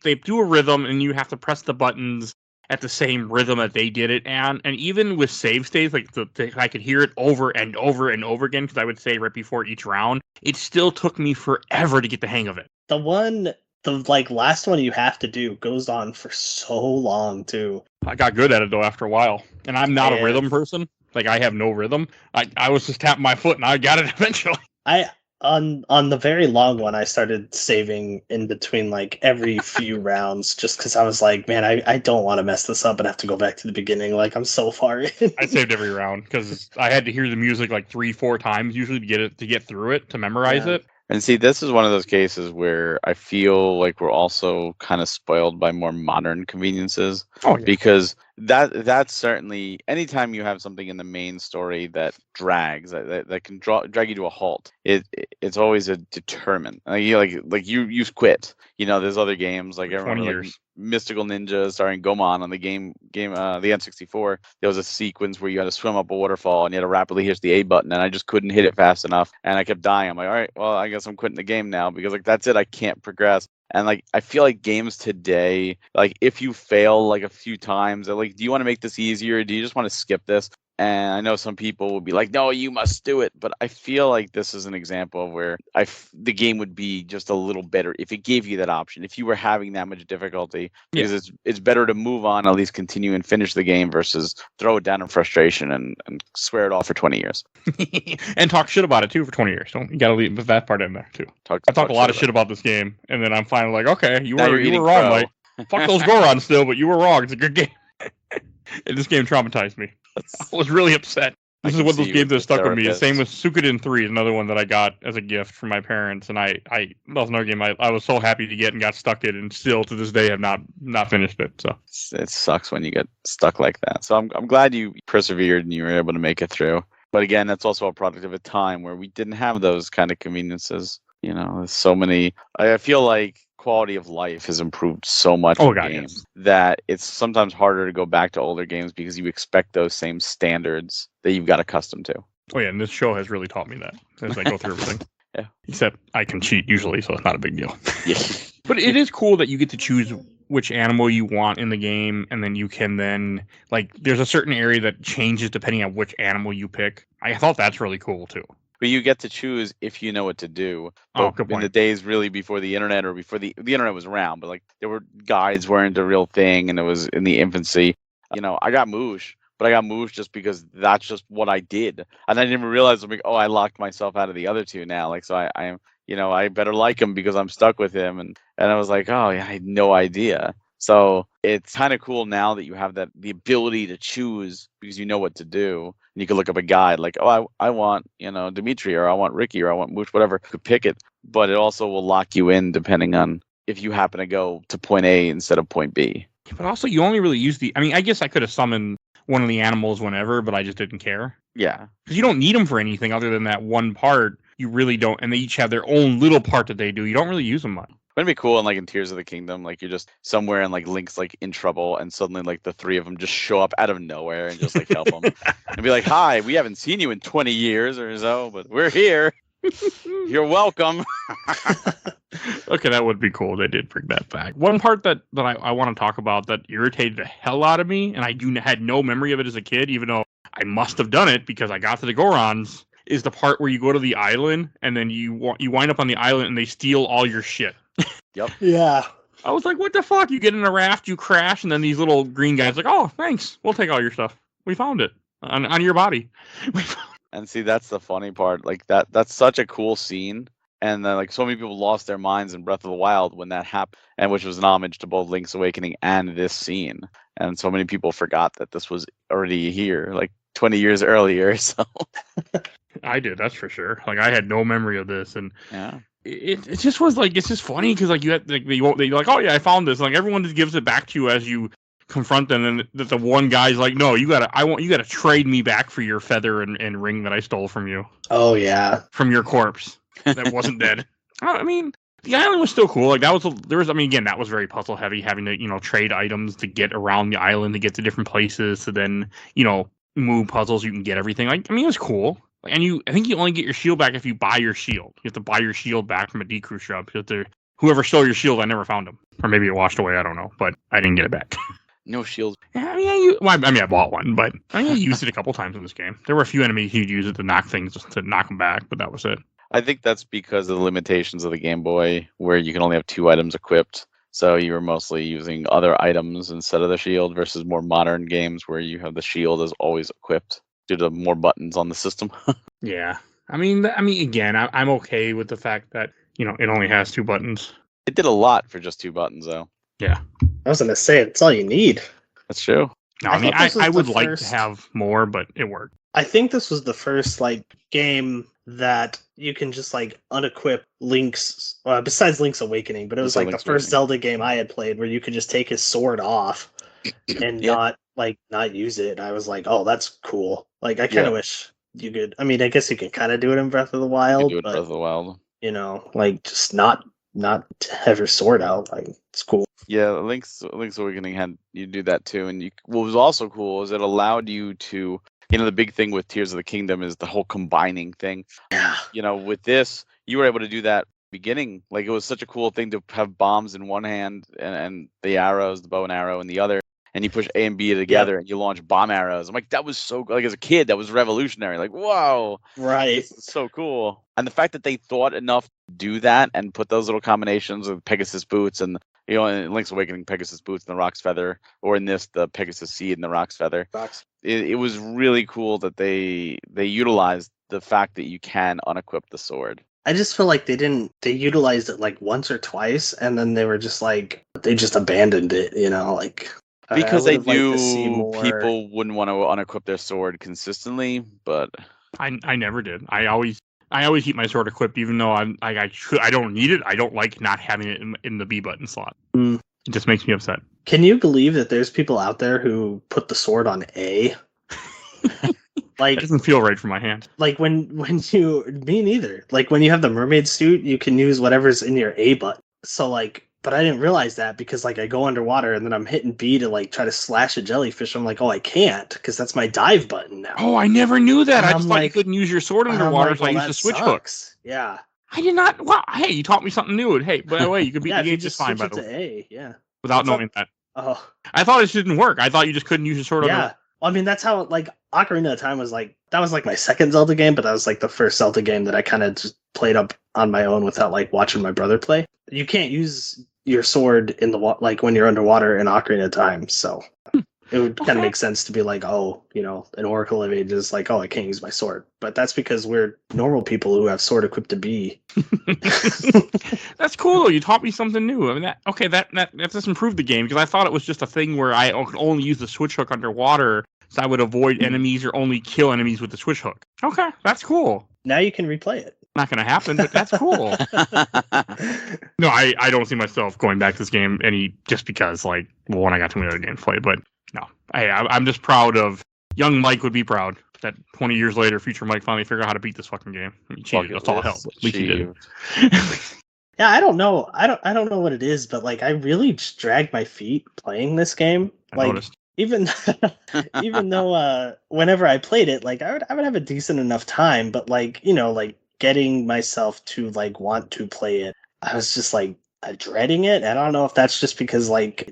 they do a rhythm and you have to press the buttons at the same rhythm that they did it, and even with save states, like I could hear it over and over and over again because I would say right before each round. It still took me forever to get the hang of it. The last one you have to do goes on for so long too. I got good at it though after a while, and I'm not a rhythm person. Like I have no rhythm. I was just tapping my foot and I got it eventually. On the very long one, I started saving in between like every few rounds just because I was like, man, I don't want to mess this up and have to go back to the beginning. Like I'm so far in. I saved every round because I had to hear the music like 3-4 times usually to get through it, to memorize it. And see, this is one of those cases where I feel like we're also kind of spoiled by more modern conveniences. Oh, yeah. Because that's certainly anytime you have something in the main story that drags, that can drag you to a halt, it's always a deterrent. You quit. There's other games like I remember like Mystical Ninja starring Gomon on the the N64. There was a sequence where you had to swim up a waterfall and you had to rapidly hit the A button, and I just couldn't hit it fast enough, and I kept dying. I'm like, all right, well, I guess I'm quitting the game now because like that's it. I can't progress. And like I feel like games today, like if you fail like a few times, they're like, do you want to make this easier? Do you just want to skip this? And I know some people will be like, no, you must do it. But I feel like this is an example of where the game would be just a little better if it gave you that option. If you were having that much difficulty, because it's better to move on, at least continue and finish the game versus throw it down in frustration and swear it off for 20 years. And talk shit about it too for 20 years. You got to leave that part in there too. I talk a lot of shit about this game, and then I'm finally like, okay, you were wrong, Mike. Fuck those Gorons still, but you were wrong. It's a good game. And this game traumatized me. I was really upset. This is one of those games that stuck with me. The same with Suikoden 3 is another one that I got as a gift from my parents, and that was another game I was so happy to get and got stuck in, and still to this day have not finished it. So it sucks when you get stuck like that. So I'm glad you persevered and you were able to make it through. But again, that's also a product of a time where we didn't have those kind of conveniences. There's so many. I feel like quality of life has improved so much in games that it's sometimes harder to go back to older games because you expect those same standards that you've got accustomed to. Oh yeah, and this show has really taught me that as I go through everything. Yeah. Except I can cheat usually, so it's not a big deal. Yeah. But it is cool that you get to choose which animal you want in the game, and then you can there's a certain area that changes depending on which animal you pick. I thought that's really cool too. But you get to choose if you know what to do. Good point. In the days really before the internet, or before the internet was around, but like there were guides weren't a real thing, and it was in the infancy. I got Moosh, but I got Moosh just because that's just what I did, and I didn't even realize I locked myself out of the other two now. Like so, I am I better like him because I'm stuck with him, and I was like, oh yeah, I had no idea. So it's kind of cool now that you have the ability to choose because you know what to do. And you can look up a guide like, oh, I want, Dimitri, or I want Ricky, or I want Moosh, whatever. You could pick it, but it also will lock you in depending on if you happen to go to point A instead of point B. But also you only really use I guess I could have summoned one of the animals whenever, but I just didn't care. Yeah. Because you don't need them for anything other than that one part. You really don't. And they each have their own little part that they do. You don't really use them much. Wouldn't it be cool in like in Tears of the Kingdom, like you're just somewhere and like Link's like in trouble, and suddenly like the three of them just show up out of nowhere and just like help him, and be like, "Hi, we haven't seen you in 20 years or so, but we're here. You're welcome." Okay, that would be cool. They did bring that back. One part that I want to talk about that irritated the hell out of me, and I had no memory of it as a kid, even though I must have done it because I got to the Gorons, is the part where you go to the island and then you wind up on the island and they steal all your shit. Yep. Yeah. I was like, what the fuck? You get in a raft, you crash, and then these little green guys like, oh, thanks. We'll take all your stuff. We found it on your body. And see, that's the funny part. Like that's such a cool scene. And then like so many people lost their minds in Breath of the Wild when that happened, and which was an homage to both Link's Awakening and this scene. And so many people forgot that this was already here, like 20 years earlier. So I did, that's for sure. Like I had no memory of this, and yeah. It just was like, it's just funny because like you had like they like, oh yeah, I found this. Like everyone just gives it back to you as you confront them, and the one guy's like, no, you gotta trade me back for your feather and ring that I stole from you. Oh yeah. From your corpse that wasn't dead. I mean, the island was still cool. Like that was again, that was very puzzle heavy, having to trade items to get around the island to get to different places. So then move puzzles, you can get everything. Like I mean, it was cool. And I think you only get your shield back if you buy your shield. You have to buy your shield back from a decrew shop. Whoever stole your shield, I never found them, or maybe it washed away. I don't know, but I didn't get it back. No shields. I mean, I bought one, but I used it a couple times in this game. There were a few enemies who'd use it to knock them back, but that was it. I think that's because of the limitations of the Game Boy, where you can only have 2 items equipped. So you were mostly using other items instead of the shield, versus more modern games where you have the shield as always equipped due to more buttons on the system. Yeah. I mean, again, I'm okay with the fact that, it only has 2 buttons. It did a lot for just 2 buttons, though. Yeah. I was gonna say it's all you need. That's true. No, I would like to have more, but it worked. I think this was the first game that you can just unequip Link's, besides Link's Awakening, but it was the first Zelda game I had played where you could just take his sword off and not use it. I was like, oh, that's cool. I kind of wish you could. I mean, I guess you can kind of do it in Breath of the Wild. You do it in Breath of the Wild. Just not have your sword out. It's cool. Yeah, Link's Awakening had you do that too, and what was also cool is it allowed you to. The big thing with Tears of the Kingdom is the whole combining thing. Yeah. With this, you were able to do that beginning. It was such a cool thing to have bombs in one hand and the arrows, the bow and arrow in the other. And you push A and B together and you launch bomb arrows. I'm like, that was so as a kid, that was revolutionary. Whoa. Right. It's so cool. And the fact that they thought enough to do that and put those little combinations of Pegasus boots and in Link's Awakening, Pegasus boots and the Rock's Feather, or in this, the Pegasus seed and the Rock's Feather. It was really cool that they utilized the fact that you can unequip the sword. I just feel like they utilized it once or twice, and then they were just they just abandoned it, Because they knew people wouldn't want to unequip their sword consistently, but I never did. I always keep my sword equipped, even though I don't need it. I don't like not having it in the B button slot. Mm. It just makes me upset. Can you believe that there's people out there who put the sword on A? It doesn't feel right for my hand. Me neither. When you have the mermaid suit, you can use whatever's in your A button. So but I didn't realize that because I go underwater and then I'm hitting B to try to slash a jellyfish. I'm like, oh, I can't because that's my dive button now. Oh, I never knew that. I just thought you couldn't use your sword underwater, so I used the switch hooks. hook. Yeah. I did not. Well, hey, you taught me something new. Hey, by the way, you could beat the game just fine, by the way. A, yeah. Without knowing that. Oh. I thought it didn't work. I thought you just couldn't use your sword underwater. Well, I mean, that's how Ocarina of Time was that was my second Zelda game, but that was the first Zelda game that I kind of just played up on my own without watching my brother play. You can't use your sword in the when you're underwater in Ocarina of Time, so it would kind of make sense to be an Oracle of Ages, oh, I can't use my sword, but that's because we're normal people who have sword equipped to B. That's cool though. You taught me something new. I mean, that just improved the game because I thought it was just a thing where I could only use the switch hook underwater, so I would avoid enemies or only kill enemies with the switch hook. Okay, that's cool. Now you can replay it. Not going to happen, but that's cool. No, I don't see myself going back to this game just because when I got too many other games to play. But no, I'm just proud of young Mike would be proud that 20 years later, future Mike finally figured out how to beat this fucking game. He cheated. That's all help. At least he did. Yeah, I don't know. I don't know what it is, but like I really just dragged my feet playing this game. I Like noticed. even even though whenever I played it, like I would have a decent enough time, but like, like getting myself to like want to play it, I was just like dreading it. And I don't know if that's just because like,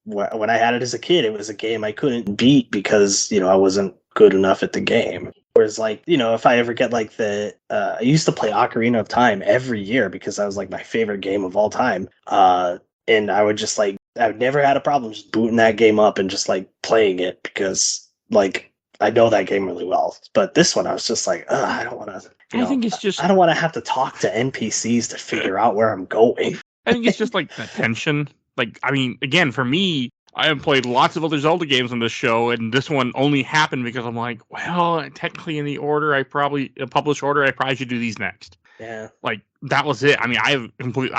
when I had it as a kid, it was a game I couldn't beat because, I wasn't good enough at the game. Whereas, like, if I ever get like I used to play Ocarina of Time every year because that was like my favorite game of all time. And I would just like, I've never had a problem just booting that game up and just like playing it because like I know that game really well. But this one, I was just like, I don't want to. I think it's just. I don't want to have to talk to NPCs to figure out where I'm going. I think it's just like the tension. Like, I mean, again, for me, I have played lots of other Zelda games on this show, and this one only happened because I'm like, well, technically in the published order, I probably should do these next. Yeah. Like, that was it. I mean, I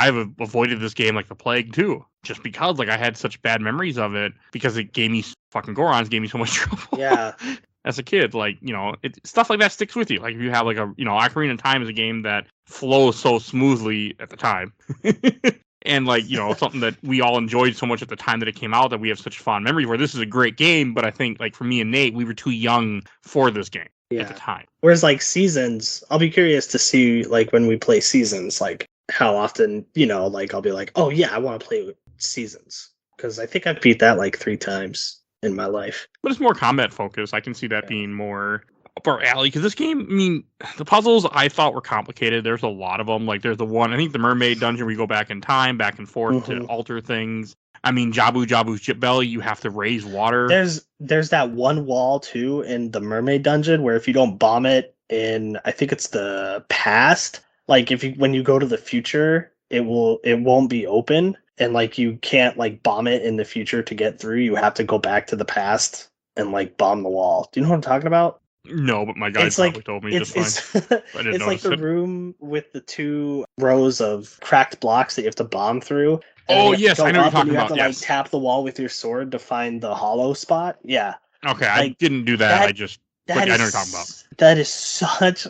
have avoided this game like the plague too, just because like I had such bad memories of it because it gave me fucking Gorons, gave me so much trouble. Yeah. As a kid, like, stuff like that sticks with you. Like if you have like Ocarina of Time is a game that flows so smoothly at the time. And like, something that we all enjoyed so much at the time that it came out that we have such fond memories where this is a great game, but I think like for me and Nate, we were too young for this game at the time. Whereas like Seasons, I'll be curious to see like when we play Seasons, like how often, like I'll be like, oh yeah, I want to play with Seasons. Because I think I've beat that like 3 times in my life. But it's more combat focused. I can see that being more up our alley because this game, I mean, the puzzles I thought were complicated. There's a lot of them. Like there's the one, I think the mermaid dungeon where you go back in time, back and forth to alter things. I mean, Jabu's chip belly, you have to raise water. There's that one wall too in the mermaid dungeon where if you don't bomb it in, I think it's the past, like when you go to the future, it won't be open, and like you can't like bomb it in the future to get through. You have to go back to the past and like bomb the wall. Do you know what I'm talking about? No, but my guy probably told me just fine. It's like the room with the 2 rows of cracked blocks that you have to bomb through. Oh yes, I know what you're talking about. You have to yes. like tap the wall with your sword to find the hollow spot. Yeah. Okay, I didn't do that. I know what you're talking about. That is such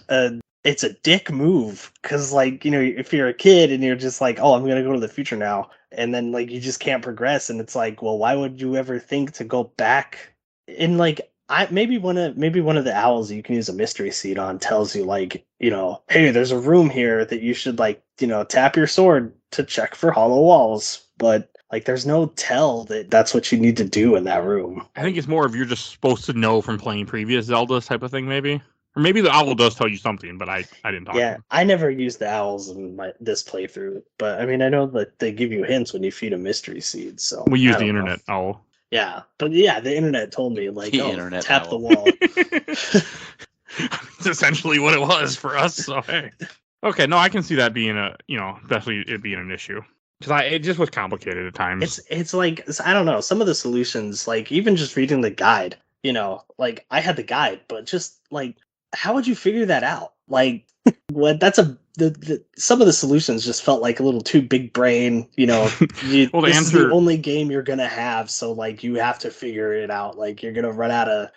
it's a dick move because like if you're a kid and you're just like, oh, I'm gonna go to the future now, and then like you just can't progress, and it's like, well, why would you ever think to go back? And like maybe one of the owls you can use a mystery seed on tells you like, hey, there's a room here that you should like, tap your sword to check for hollow walls, but like there's no tell that that's what you need to do in that room. I think it's more of you're just supposed to know from playing previous Zeldas type of thing, maybe. Or maybe the owl does tell you something, but I didn't talk to him. I never used the owls in this playthrough, but I mean, I know that they give you hints when you feed a mystery seed, so we use the internet owl. Yeah, but yeah, the internet told me like, tap the wall. It's essentially what it was for us. So hey, okay, no, I can see that being definitely it being an issue because it just was complicated at times. It's like I don't know, some of the solutions, like even just reading the guide, like I had the guide, but just like how would you figure that out? Like what? Some of the solutions just felt like a little too big brain. Well, this is the only game you're gonna have, so like you have to figure it out. Like you're gonna run out of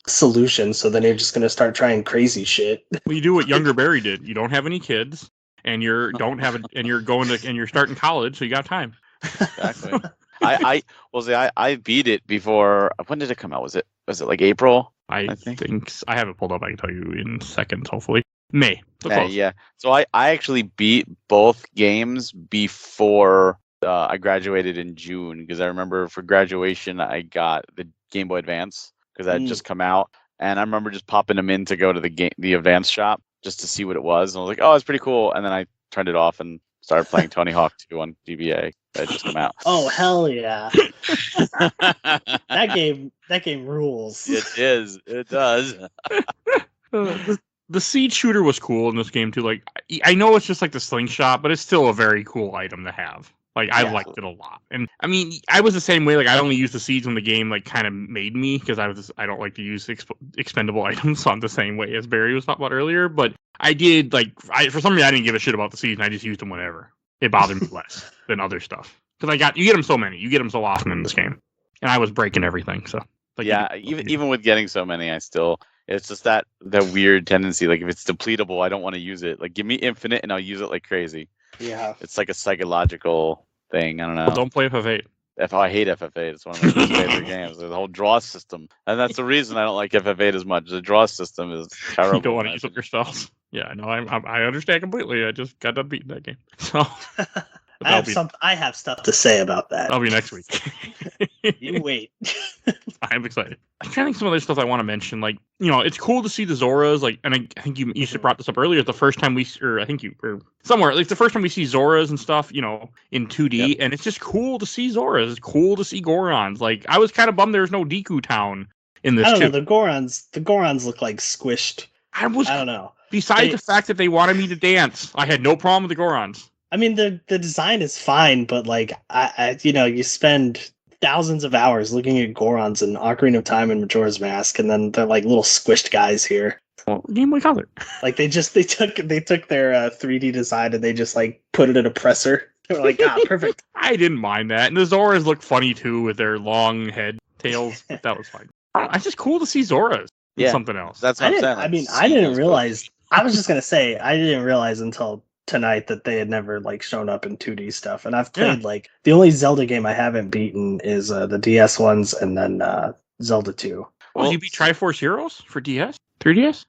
solutions, so then you're just gonna start trying crazy shit. Well, you do what Younger Barry did. You don't have any kids, and you're starting college, so you got time. Exactly. I beat it before. When did it come out? Was it like April? I think I have it pulled up. I can tell you in seconds, hopefully. May. Yeah. So I actually beat both games before I graduated in June because I remember for graduation I got the Game Boy Advance because that had just come out, and I remember just popping them in to go to the Advance shop just to see what it was, and I was like, oh, it's pretty cool, and then I turned it off and started playing Tony Hawk 2 on GBA that had just come out. Oh hell yeah! That game rules. It does. The seed shooter was cool in this game too. Like I know it's just like the slingshot, but it's still a very cool item to have. Like I liked it a lot, and I mean I was the same way. Like I only used the seeds when the game like kind of made me because I don't like to use expendable items. So I'm the same way as Barry was talking about earlier. But I did for some reason I didn't give a shit about the seeds, and I just used them whenever. It bothered me less than other stuff because you get them so many, you get them so often in this game, and I was breaking everything. So even with getting so many, it's just that weird tendency. Like if it's depletable, I don't want to use it. Like give me infinite, and I'll use it like crazy. Yeah. It's like a psychological thing. I don't know. Well, don't play FF8. I hate FF8. It's one of my least favorite games. The whole draw system, and that's the reason I don't like FF8 as much. The draw system is terrible. You don't want to use up your spells. Yeah, I know. I understand completely. I just got done beating that game. So I have stuff to say about that. that'll be next week. You wait. I'm excited. I'm trying to think some other stuff I want to mention. Like, it's cool to see the Zoras. Like, and I think you should brought this up earlier. The first time it's the first time we see Zoras and stuff. In 2D, yep. And it's just cool to see Zoras. It's cool to see Gorons. Like, I was kind of bummed there's no Deku Town in this. I don't know. The Gorons look like squished. I don't know. Besides the fact that they wanted me to dance, I had no problem with the Gorons. I mean, the design is fine, but like, you spend thousands of hours looking at Gorons in Ocarina of Time and Majora's Mask, and then they're like little squished guys here. Well, Game Boy Color. Like they took their 3D design and they just like put it in a presser. They were like, perfect. I didn't mind that, and the Zoras look funny too with their long head tails. But that was fine. It's just cool to see Zoras. Yeah, something else. That's what I'm saying. I mean, I didn't realize. I was just gonna say I didn't realize until tonight that they had never like shown up in 2D stuff, and I've played like the only Zelda game I haven't beaten is the DS ones, and then Zelda 2. Well, did you beat Triforce Heroes for DS, 3DS?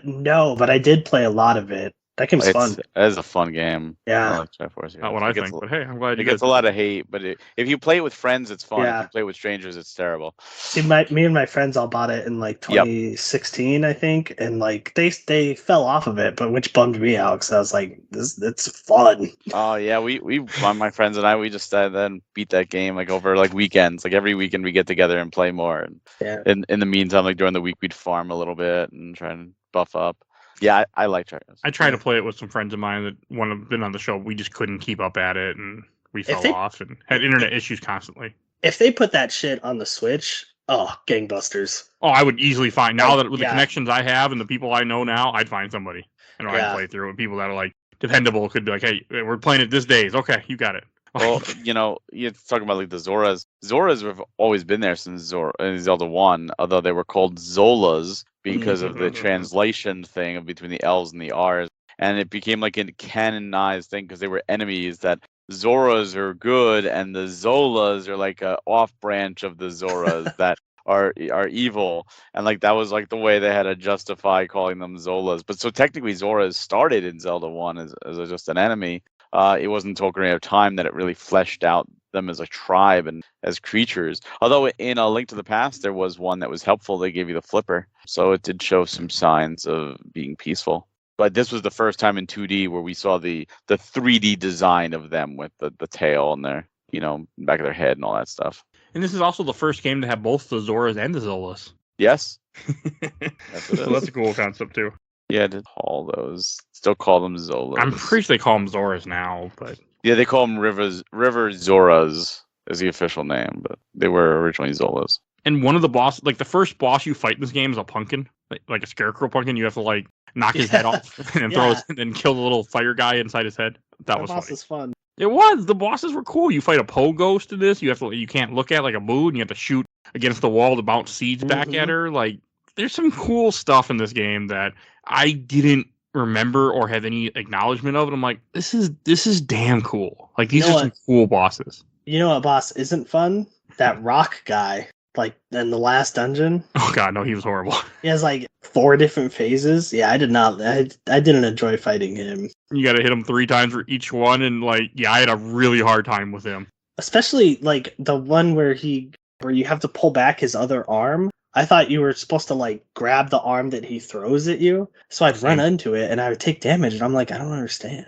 No, but I did play a lot of it. That game's fun. It is a fun game. Yeah. I like Triforce Heroes. Not what I think, but hey, I'm glad it gets a lot of hate. But if you play it with friends, it's fun. Yeah. If you play it with strangers, it's terrible. See, me and my friends all bought it in like 2016, I think, and like they fell off of it, but which bummed me out because I was like, it's fun. Oh yeah, we my friends and I, we just then beat that game like over like weekends. Like every weekend we get together and play more. And in the meantime, like during the week, we'd farm a little bit and try and buff up. Yeah, I like Triforce. I tried to play it with some friends of mine that have been on the show. We just couldn't keep up at it, and we fell off and had internet issues constantly. If they put that shit on the Switch, gangbusters. Oh, I would easily find now that with the connections I have and the people I know now, I'd find somebody and I'd play through it. People that are like dependable could be like, hey, we're playing it this days. Okay, you got it. Well, you're talking about like the Zoras. Zoras have always been there since Zelda 1, although they were called Zolas because of the translation thing between the L's and the R's. And it became like a canonized thing because they were enemies that Zoras are good and the Zolas are like a off branch of the Zoras that are evil. And like that was like the way they had to justify calling them Zolas. But so technically Zoras started in Zelda 1 as just an enemy. It wasn't until Ocarina of Time that it really fleshed out them as a tribe and as creatures. Although in A Link to the Past, there was one that was helpful. They gave you the flipper. So it did show some signs of being peaceful. But this was the first time in 2D where we saw the 3D design of them with the tail and their, back of their head and all that stuff. And this is also the first game to have both the Zoras and the Zolas. Yes. That's a cool concept too. Yeah, to call those. Still call them Zolas. I'm pretty sure they call them Zoras now, but yeah, they call them River Zoras is the official name, but they were originally Zolas. And one of the bosses, like the first boss you fight in this game is a pumpkin, like a scarecrow pumpkin. You have to like knock his head off and then kill the little fire guy inside his head. That was boss is fun. It was. The bosses were cool. You fight a pole ghost in this. You can't look at like a mood, and you have to shoot against the wall to bounce seeds back at her. Like there's some cool stuff in this game that I didn't remember or have any acknowledgement of, and I'm like, this is damn cool. Like these are some cool bosses. You know what boss isn't fun? That rock guy, like in the last dungeon. Oh god, no, he was horrible. He has like 4 different phases. Yeah, I didn't enjoy fighting him. You got to hit him 3 times for each one, and like, yeah, I had a really hard time with him. Especially like the one where you have to pull back his other arm. I thought you were supposed to like grab the arm that he throws at you. So I'd run into it and I would take damage, and I'm like, I don't understand.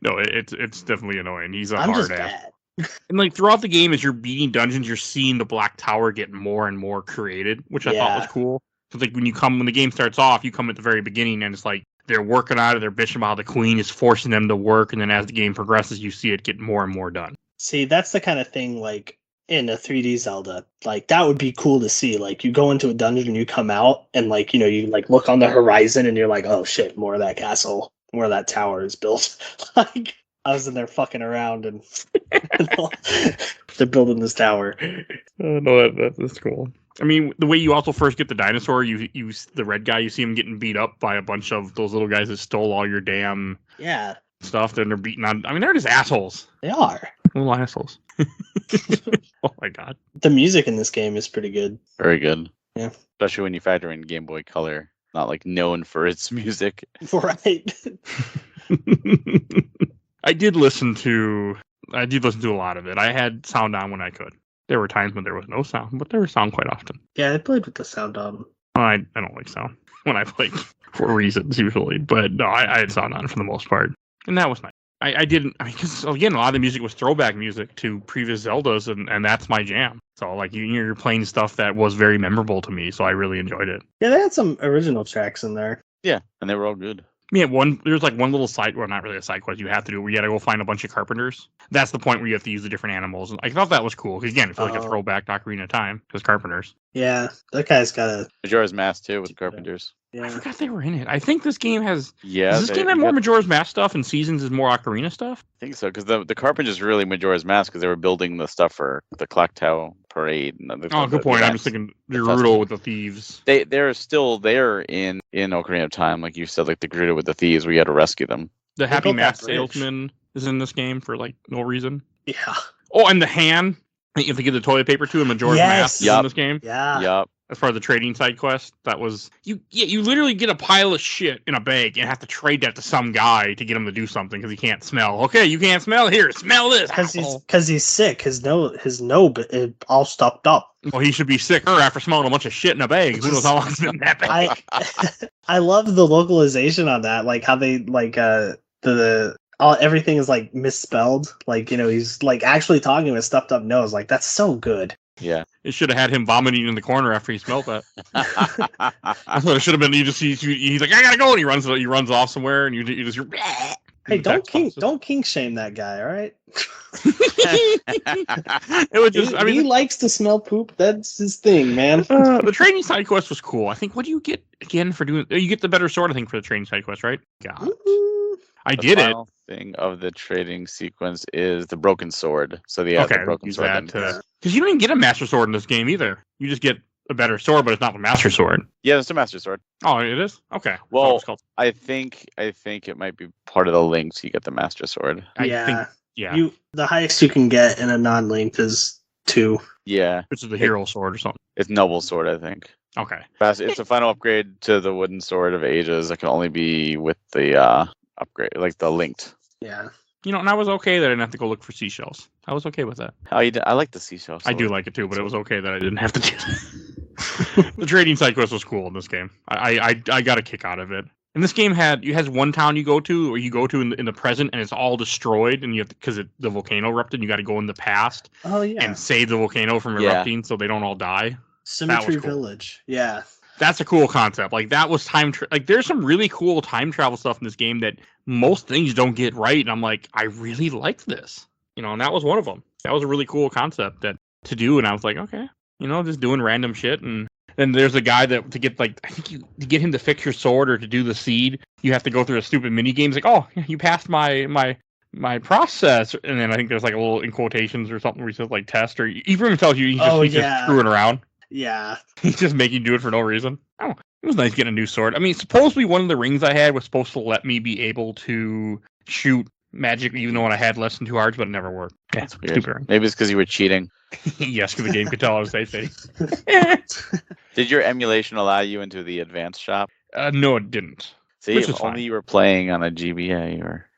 No, it's definitely annoying. He's a I'm hard just ass. bad. And like throughout the game, as you're beating dungeons, you're seeing the Black Tower get more and more created, which I thought was cool. So like when the game starts off, you come at the very beginning and it's like they're working on it, they're bitching about how the queen is forcing them to work, and then as the game progresses, you see it get more and more done. See, that's the kind of thing like in a 3D Zelda, like that would be cool to see. Like you go into a dungeon and you come out and like, you like look on the horizon and you're like, oh shit, more of that castle, more of that tower is built. Like I was in there fucking around and they're building this tower. No, that's cool. I mean, the way you also first get the dinosaur, you the red guy, you see him getting beat up by a bunch of those little guys that stole all your damn stuff. Then they're beating on. I mean, they're just assholes. They are. Little assholes. Oh my god. The music in this game is pretty good. Very good. Yeah. Especially when you factor in Game Boy Color, not like known for its music. Right. I did listen to a lot of it. I had sound on when I could. There were times when there was no sound, but there was sound quite often. Yeah, I played with the sound on. I don't like sound when I play for reasons usually, but no, I had sound on for the most part, and that was nice. I didn't, I mean, because again, a lot of the music was throwback music to previous Zeldas, and that's my jam. So like you're playing stuff that was very memorable to me, so I really enjoyed it. Yeah, they had some original tracks in there. Yeah, and they were all good. Yeah, there's like one little side, well, not really a side quest you have to do, where you got to go find a bunch of carpenters. That's the point where you have to use the different animals. And I thought that was cool, because again, it felt like a throwback to Ocarina of Time, because carpenters. Yeah, that guy's got a... Majora's Mask too with carpenters. I forgot they were in it. I think this game has... Yeah. Does this game have more Majora's Mask stuff and Seasons is more Ocarina stuff? I think so, because the carpenters really Majora's Mask, because they were building the stuff for the Clock Tower Parade. And Good point. I'm just thinking Gerudo with the thieves. They're still there in Ocarina of Time, like you said, like the Gerudo with the thieves, where you had to rescue them. The Happy Mask Salesman is in this game for like no reason. Yeah. Oh, and the hand that you have to give the toilet paper to in Majora's Mask in this game. Yeah. Yep. As part of the trading side quest, that was you literally get a pile of shit in a bag and have to trade that to some guy to get him to do something because he can't smell. Okay, you can't smell. Here, smell this. Because he's sick. His nose is all stopped up. Well, he should be sicker after smelling a bunch of shit in a bag. Who knows how long it's been in that bag? I love the localization on that. Like how they like everything is like misspelled. Like, you know, he's like actually talking with stuffed up nose. Like that's so good. Yeah. It should have had him vomiting in the corner after he smelled that. I thought it should have been. He's like, I gotta go, and he runs off somewhere, and you just. Hey, don't kink shame that guy, all right? It was just. He likes to smell poop. That's his thing, man. The training side quest was cool. I think. What do you get again for doing? You get the better sword, I think, for the training side quest, right? God. I did it. The thing of the trading sequence is the broken sword. So the broken sword. Because you don't even get a master sword in this game either. You just get a better sword, but it's not the master sword. Yeah, it's a master sword. Oh, it is? Okay. Well, I think it might be part of the links. You get the master sword. Yeah. The highest you can get in a non-linked is 2. Yeah. Which is the hero sword or something. It's noble sword, I think. Okay. It's a final upgrade to the wooden sword of ages. It can only be with the upgrade, like the linked. Yeah. You know, and I was okay that I didn't have to go look for seashells. I was okay with that. I like the seashells. I do like it too, but it was okay that I didn't have to do that. The trading side quest was cool in this game. I got a kick out of it. And this game has one town you go to, or you go to in the present, and it's all destroyed, and you have to, because the volcano erupted, and you got to go in the past. Oh yeah. And save the volcano from erupting, so they don't all die. Symmetry Village. Yeah. That's a cool concept. Like that was like there's some really cool time travel stuff in this game that most things don't get right, and I'm like, I really like this, you know, and that was one of them. That was a really cool concept to do, and I was like, okay, you know, just doing random shit. And then there's a guy that to get like, I think to get him to fix your sword or to do the seed, you have to go through a stupid mini game. It's like, oh, you passed my process, and then I think there's like a little in quotations or something where he says like test, or he even tells you he's just screwing around. Yeah. He's just making you do it for no reason. Oh, it was nice getting a new sword. I mean, supposedly one of the rings I had was supposed to let me be able to shoot magic even though I had less than 2 hearts, but it never worked. Yeah, that's weird. Maybe it's because you were cheating. Yes, because the game could tell I was safe. Did your emulation allow you into the advanced shop? No, it didn't. See, if only you were playing on a GBA or...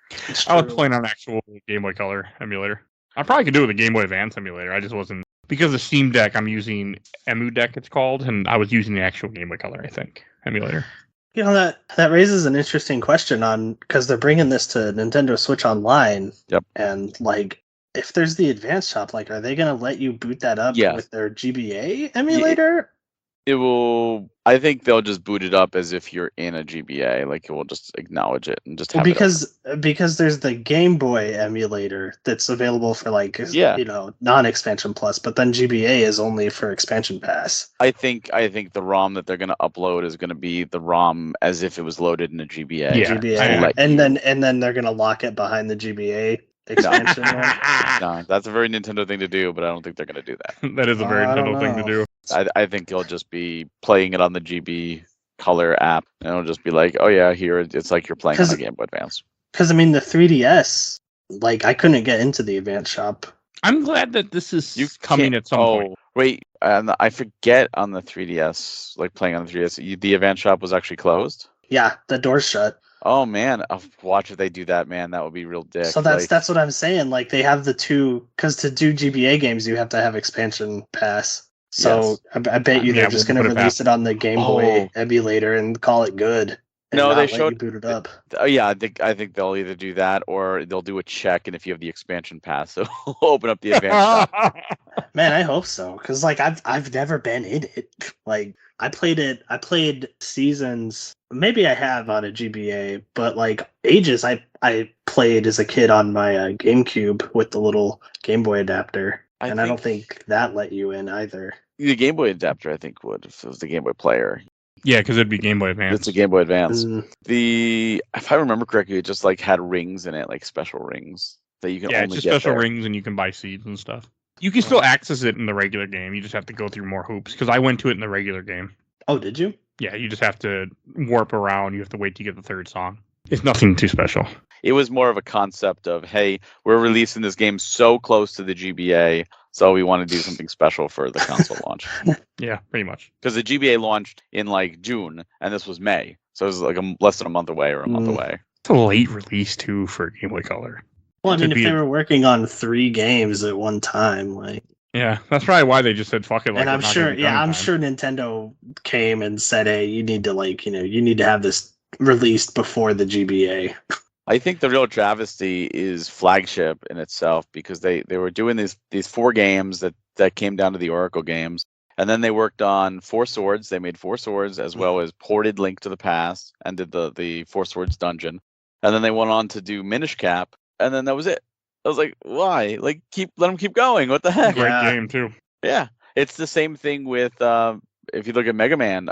I was playing on an actual Game Boy Color emulator. I probably could do it with a Game Boy Advance emulator. I just wasn't. Because the Steam Deck, I'm using Emu Deck, it's called, and I was using the actual Game Boy Color, I think, emulator. You know, that raises an interesting question on, because they're bringing this to Nintendo Switch Online. Yep. And, like, if there's the advanced shop, like, are they going to let you boot that up with their GBA emulator? It will. I think they'll just boot it up as if you're in a GBA. Like it will just acknowledge it and just have because there's the Game Boy emulator that's available for you know, non-expansion plus, but then GBA is only for expansion pass. I think the ROM that they're going to upload is going to be the ROM as if it was loaded in a GBA. Yeah, GBA, and then they're going to lock it behind the GBA expansion one. No, that's a very Nintendo thing to do, but I don't think they're going to do that. That is a very Nintendo thing to do. I think you'll just be playing it on the GB Color app, and it'll just be like, oh yeah, here it's like you're playing on a Game Boy Advance. Because I mean, the 3DS, like I couldn't get into the Advance Shop. I'm glad that this is coming at some point. Wait, and I forget on the 3DS, like playing on the 3DS, the Advance Shop was actually closed. Yeah, the door's shut. Oh man, watch if they do that, man. That would be real dick. So that's what I'm saying. Like they have the two, because to do GBA games, you have to have expansion pass. So Yes. I bet you they're just going to release it on the Game Boy Oh. emulator and call it good. And No, not they let showed- you boot it up. Yeah, I think they'll either do that or they'll do a check, and if you have the expansion pass, so open up the Advance Shop. Man, I hope so, because like I've never been in it. Like I played Seasons. Maybe I have on a GBA, but like Ages, I played as a kid on my GameCube with the little Game Boy adapter, I don't think that let you in either. The Game Boy adapter, I think, would if it was the Game Boy Player. Yeah, because it'd be Game Boy Advance. It's a Game Boy Advance. Mm. If I remember correctly, it just like had rings in it, like special rings that you can Yeah, only it's just get special there. rings, and you can buy seeds and stuff. You can still access it in the regular game. You just have to go through more hoops. Because I went to it in the regular game. Oh, did you? Yeah, you just have to warp around. You have to wait to get the third song. It's nothing too special. It was more of a concept of, hey, we're releasing this game so close to the GBA, so we want to do something special for the console launch. Yeah, pretty much. Because the GBA launched in like June, and this was May, so it was like less than a month away or a month away. It's a late release too for Game Boy Color. Well, I mean, Could if be they were working on 3 games at one time, like, Yeah, that's probably why they just said fuck it. Like, and I'm we're not sure, gonna be done in I'm time. sure Nintendo came and said, "Hey, you need to you need to have this released before the GBA." I think the real travesty is Flagship in itself, because they were doing these 4 games that came down to the Oracle games, and then they worked on 4 Swords. They made 4 Swords as well as ported Link to the Past and did the 4 Swords dungeon, and then they went on to do Minish Cap, and then that was it. I was like, why? Like, let them keep going. What the heck? Great Yeah. game too. Yeah, it's the same thing with if you look at Mega Man,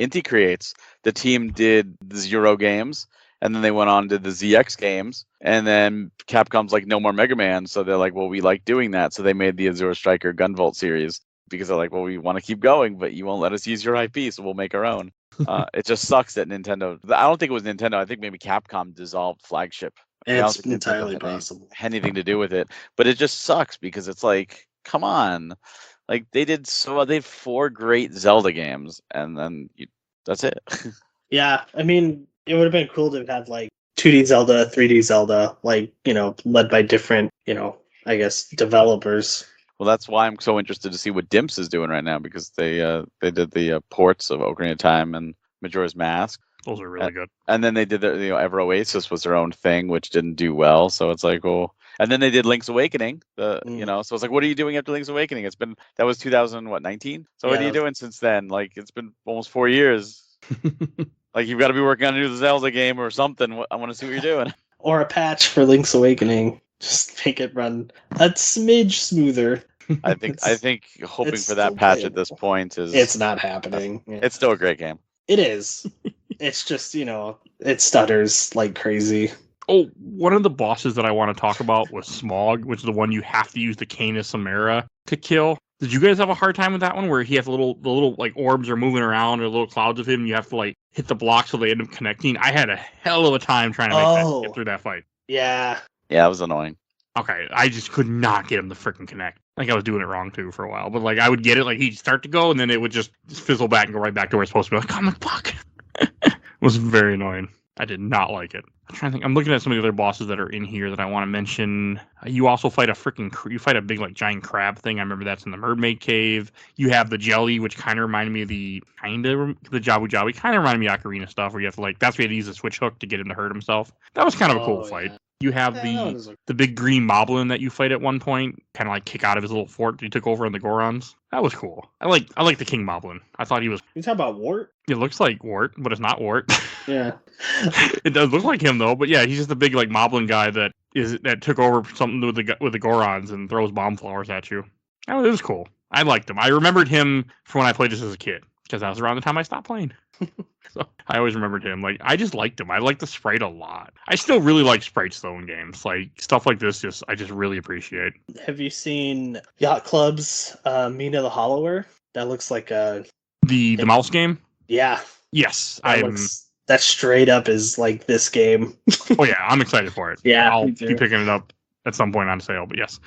Inti Creates, the team did the Zero games, and then they went on to the ZX games, and then Capcom's like, no more Mega Man, so they're like, well, we like doing that, so they made the Azure Striker Gunvolt series, because they're like, well, we want to keep going, but you won't let us use your IP, so we'll make our own. It just sucks that Nintendo, I don't think it was Nintendo, I think maybe Capcom dissolved Flagship. I don't It's think Nintendo entirely had possible. anything to do with it, but it just sucks because it's like, come on, like they had 4 great Zelda games, and then that's it. Yeah, I mean, it would have been cool to have like 2D Zelda, 3D Zelda, like, led by different, I guess, developers. Well, that's why I'm so interested to see what Dimps is doing right now, because they did the ports of Ocarina of Time and Majora's Mask. Those are really good. And then they did the Ever Oasis was their own thing, which didn't do well. So it's like, well, and then they did Link's Awakening. So it's like, what are you doing after Link's Awakening? That was 2019. So what are you doing since then? Like, it's been almost 4 years. Like, you've got to be working on a new Zelda game or something. I want to see what you're doing. Or a patch for Link's Awakening. Just make it run a smidge smoother. I think hoping it's for that still patch at playable. this point is It's not happening. Yeah. It's still a great game. It is. It's just, it stutters like crazy. Oh, one of the bosses that I want to talk about was Smog, which is the one you have to use the Canis Samara to kill. Did you guys have a hard time with that one, where he has the little like orbs are moving around, or little clouds of him, and you have to like hit the block so they end up connecting? I had a hell of a time trying to get through that fight. Yeah. Yeah, it was annoying. Okay, I just could not get him to freaking connect. Like, I was doing it wrong too for a while, but like I would get it, like he'd start to go, and then it would just fizzle back and go right back to where it's supposed to be. Like, oh my fuck! It was very annoying. I did not like it. I'm trying to think. I'm looking at some of the other bosses that are in here that I want to mention. You also fight you fight a big like giant crab thing. I remember that's in the Mermaid Cave. You have the jelly, which kind of reminded me of the Jabu Jabu. Kind of reminded me of Ocarina stuff, where you have to that's where you had to use the switch hook to get him to hurt himself. That was kind of a cool fight. You have the big green moblin that you fight at one point, kind of like kick out of his little fort that he took over in the Gorons. That was cool. I like the King Moblin. I thought he was. You talking about Wart? It looks like Wart, but it's not Wart. Yeah. It does look like him though, but yeah, he's just a big like moblin guy that took over something with the Gorons and throws bomb flowers at you. Oh, it was cool. I liked him. I remembered him from when I played this as a kid, because that was around the time I stopped playing. So I always remembered him. Like, I just liked him. I liked the sprite a lot. I still really like sprites though in games. Like, stuff like this, I just really appreciate. Have you seen Yacht Club's Mina the Hollower? That looks like the mouse game. Yeah. Yes, That looks that straight up is like this game. Oh yeah, I'm excited for it. Yeah, I'll me be too. picking it up at some point on sale. But yes,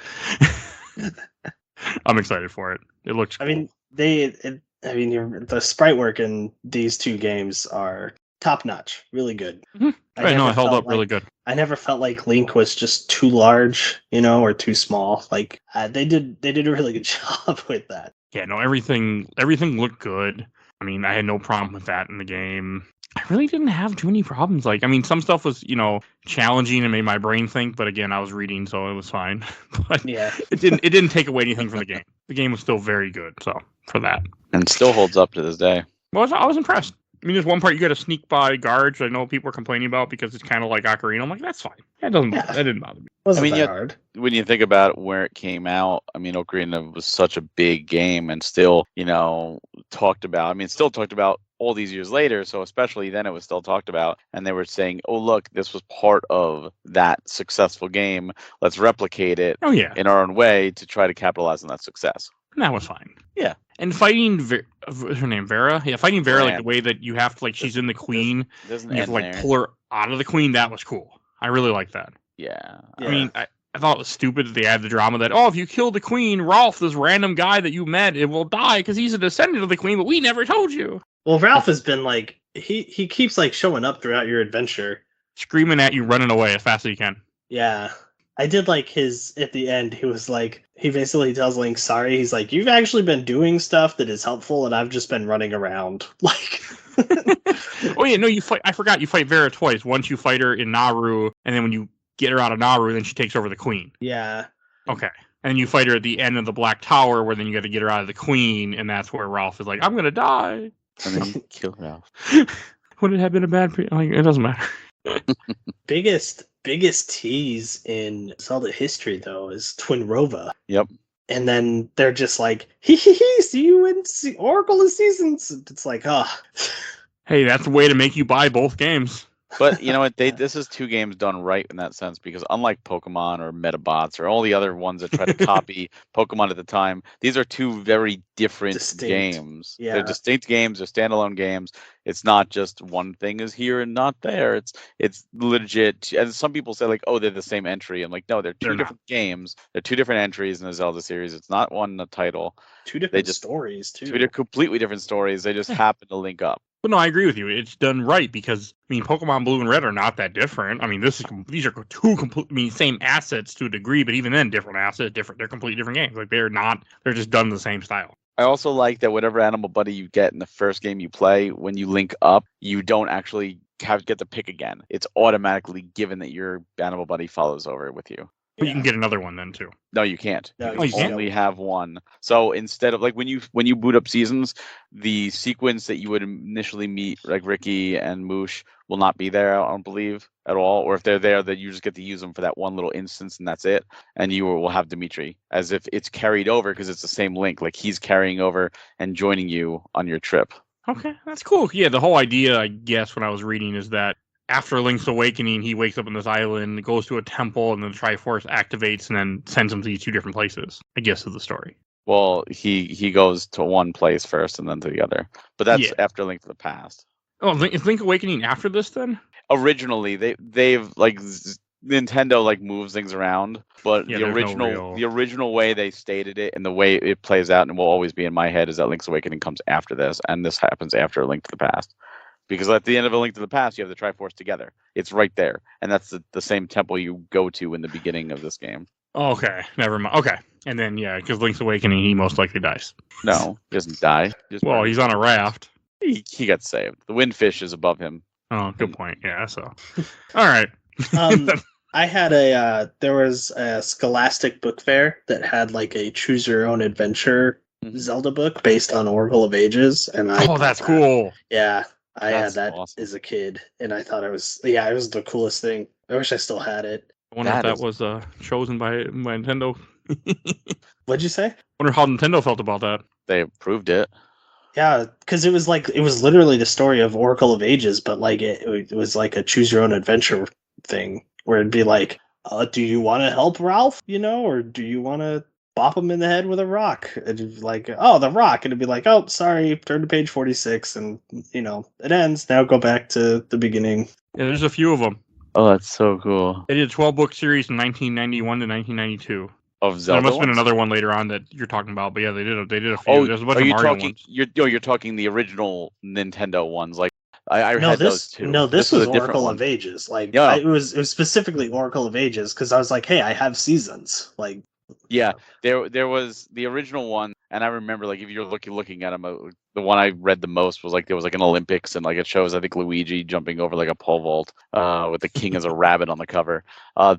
I'm excited for it. It looks cool. I mean, the sprite work in these two games are top notch, really good. I know it held up felt really like- good. I never felt like Link was just too large, or too small. Like they did a really good job with that. Yeah, no, everything looked good. I mean, I had no problem with that in the game. I really didn't have too many problems. Like, I mean, some stuff was, challenging and made my brain think, but again, I was reading, so it was fine. But Yeah. it didn't take away anything from the game. The game was still very good, so for that. And still holds up to this day. Well, I was impressed. I mean, there's one part you got to sneak by guards. I know people are complaining about because it's kind of like Ocarina. I'm like, that's fine. That didn't bother me. Wasn't mean, that yeah, hard. When you think about where it came out, I mean, Ocarina was such a big game and still, talked about. I mean, still talked about all these years later. So especially then it was still talked about. And they were saying, oh, look, this was part of that successful game. Let's replicate it Oh yeah, in our own way to try to capitalize on that success. and that was fine. Yeah. And fighting, what's her name, Vera? Yeah, fighting Vera, like Vera. the way that you have to, like, she's in the queen, There's an and you have to, end like, there. pull her out of the queen. That was cool. I really like that. Yeah. Yeah. I mean, I thought it was stupid that they had the drama that, if you kill the queen, Rolf, this random guy that you met, it will die because he's a descendant of the queen, but we never told you. Well, Ralph has been like he keeps like showing up throughout your adventure. Screaming at you, running away as fast as you can. Yeah. I did like his at the end. He was like, he basically tells Link, sorry. He's like, you've actually been doing stuff that is helpful, and I've just been running around. Like, Oh yeah, no, you fight. I forgot you fight Vera twice. Once you fight her in Nauru, and then when you get her out of Nauru, then she takes over the queen. yeah, Okay, and you fight her at the end of the Black Tower, where then you got to get her out of the queen, and that's where Ralph is like, I'm gonna die. And then you kill Ralph. Would it have been a bad? Like, it doesn't matter. biggest tease in Zelda history though is Twinrova. Yep. And then they're just like, see you in Oracle of Seasons. It's like, Hey, that's a way to make you buy both games. But you know what? This is two games done right in that sense, because unlike Pokemon or Metabots or all the other ones that try to copy Pokemon at the time, these are two very different Distinct. games. Yeah. They're distinct games. They're standalone games. It's not just one thing is here and not there. It's legit. And some people say like, oh, they're the same entry. I'm like, no, they're two They're not. different games. They're two different entries in the Zelda series. It's not one title. two different just- stories too. Two completely different stories. They just happen to link up. But no, I agree with you. It's done right because I mean, Pokemon Blue and Red are not that different. I mean, these are two complete. I mean, same assets to a degree, but even then, different assets, different. They're completely different games. Like they're not. They're just done in the same style. I also like that whatever animal buddy you get in the first game you play, when you link up, you don't actually get to pick again. It's automatically given that your animal buddy follows over with you. But you can get another one then too. No, you can't. No, You you can can't? only have one. So instead of like when you boot up seasons, the sequence that you would initially meet like Ricky and Moosh will not be there, I don't believe, at all. Or if they're there, that you just get to use them for that one little instance and that's it. And you will have Dimitri as if it's carried over because it's the same link. Like he's carrying over and joining you on your trip. Okay, that's cool. Yeah, the whole idea, I guess, when I was reading is that after Link's Awakening, he wakes up on this island, goes to a temple, and then the Triforce activates and then sends him to these two different places, I guess, of the story. Well, he goes to one place first and then to the other. But that's Yeah. after Link to the Past. Oh, is Link Awakening after this then? Originally, they've like Nintendo like moves things around, but Yeah, the there's no original real- the original way they stated it and the way it plays out and will always be in my head is that Link's Awakening comes after this, and this happens after A Link to the Past. Because at the end of A Link to the Past, you have the Triforce together. It's right there, and that's the same temple you go to in the beginning of this game. Oh, okay, never mind. Okay, and then yeah, because Link's Awakening, he most likely dies. No, he doesn't die. Just Well, he's on a raft. he got saved. The Windfish is above him. Oh, good point. Yeah, so all right. I had there was a Scholastic book fair that had like a choose your own adventure Zelda book based on Oracle of Ages, and Oh, that's cool. Yeah, I That's had that awesome. as a kid, and I thought it was the coolest thing. I wish I still had it. I wonder if That that was chosen by Nintendo. What'd you say? Wonder how Nintendo felt about that. They approved it. Yeah, because it was literally the story of Oracle of Ages, but like it was like a choose your own adventure thing where it'd be like, do you want to help Ralph, or do you want to bop them in the head with a rock. And it'd be like, oh, the rock. And it'd be like, oh, sorry, turn to page 46. And, it ends. Now go back to the beginning. Yeah, there's a few of them. Oh, that's so cool. They did a 12-book series from 1991 to 1992. Of Zelda. There must have been ones? another one later on that you're talking about, but yeah, they did a few. Oh, There's a bunch are of you Mario talking? ones. You're talking the original Nintendo ones. Like I No, had this those too. no, this was a different Oracle one. of Ages. Like, Yeah. it was specifically Oracle of Ages because I was like, hey, I have seasons. Like, Yeah, there was the original one, and I remember like if you're looking at them, the one I read the most was like there was like an Olympics, and like it shows I think Luigi jumping over like a pole vault, with the king as a rabbit on the cover.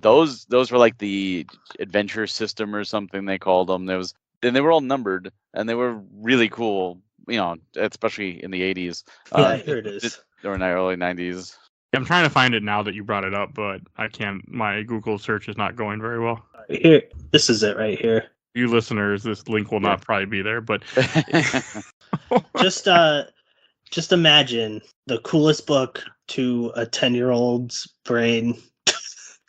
Those were like the adventure system or something they called them. They were all numbered, and they were really cool. Especially in the 80s. yeah, here it is. Or in the early 90s. I'm trying to find it now that you brought it up, but I can't. My Google search is not going very well. Here, this is it right here. You listeners, this link will not probably be there, but Just imagine the coolest book to a 10-year-old's brain.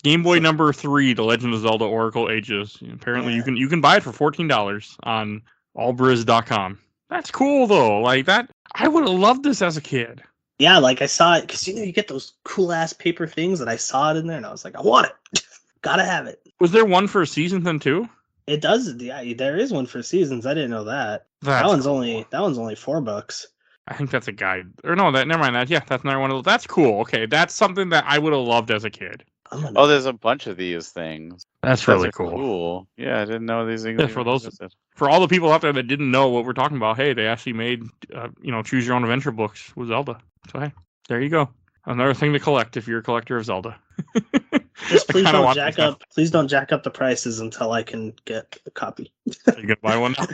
Game Boy number 3, The Legend of Zelda Oracle Ages. Apparently, you can buy it for $14 on allbriz.com. That's cool though. Like that, I would have loved this as a kid. Yeah, like I saw it because you get those cool ass paper things, and I saw it in there, and I was like, I want it. Gotta have it. Was there one for seasons then too? It does. Yeah, there is one for seasons. I didn't know that. That one's only $4. I think that's a guide. Or no, never mind that. Yeah, that's another one of those. That's cool. Okay, that's something that I would have loved as a kid. Oh, there's a bunch of these things. That's really cool. Cool. Yeah, I didn't know these things. Yeah, for all the people out there that didn't know what we're talking about, hey, they actually made choose your own adventure books with Zelda. So hey, there you go. Another thing to collect if you're a collector of Zelda. Just please don't jack up the prices until I can get a copy. Are you gonna buy one now?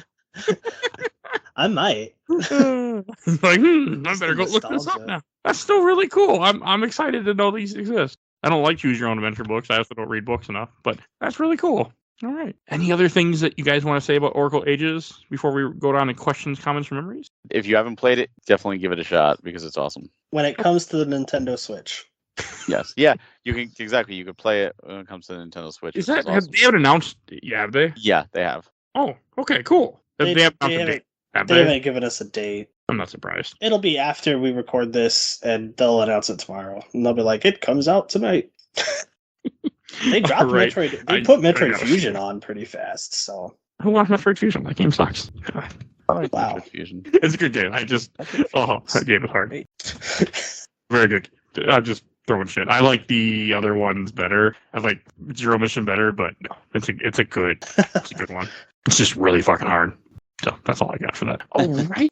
I might. I better go look this up now. That's still really cool. I'm excited to know these exist. I don't like choose your own adventure books. I also don't read books enough, but that's really cool. All right. Any other things that you guys want to say about Oracle Ages before we go down to questions, comments, or memories? If you haven't played it, definitely give it a shot because it's awesome. When it comes to the Nintendo Switch. Yes. Yeah. You can You could play it when it comes to the Nintendo Switch. Is that awesome. They haven't announced? Yeah, have they? Yeah, they have. Oh, okay, cool. They haven't announced a date. They haven't given us a date. I'm not surprised. It'll be after we record this, and they'll announce it tomorrow. And they'll be like, "It comes out tonight." They dropped right. Metroid. They put Metroid Fusion on pretty fast. So who wants Metroid Fusion? That game sucks. Wow. Fusion. It's a good game. That game is hard. Very good. I'm just throwing shit. I like the other ones better. I like Zero Mission better, but no, it's a good one. It's just really fucking hard. So that's all I got for that. All right.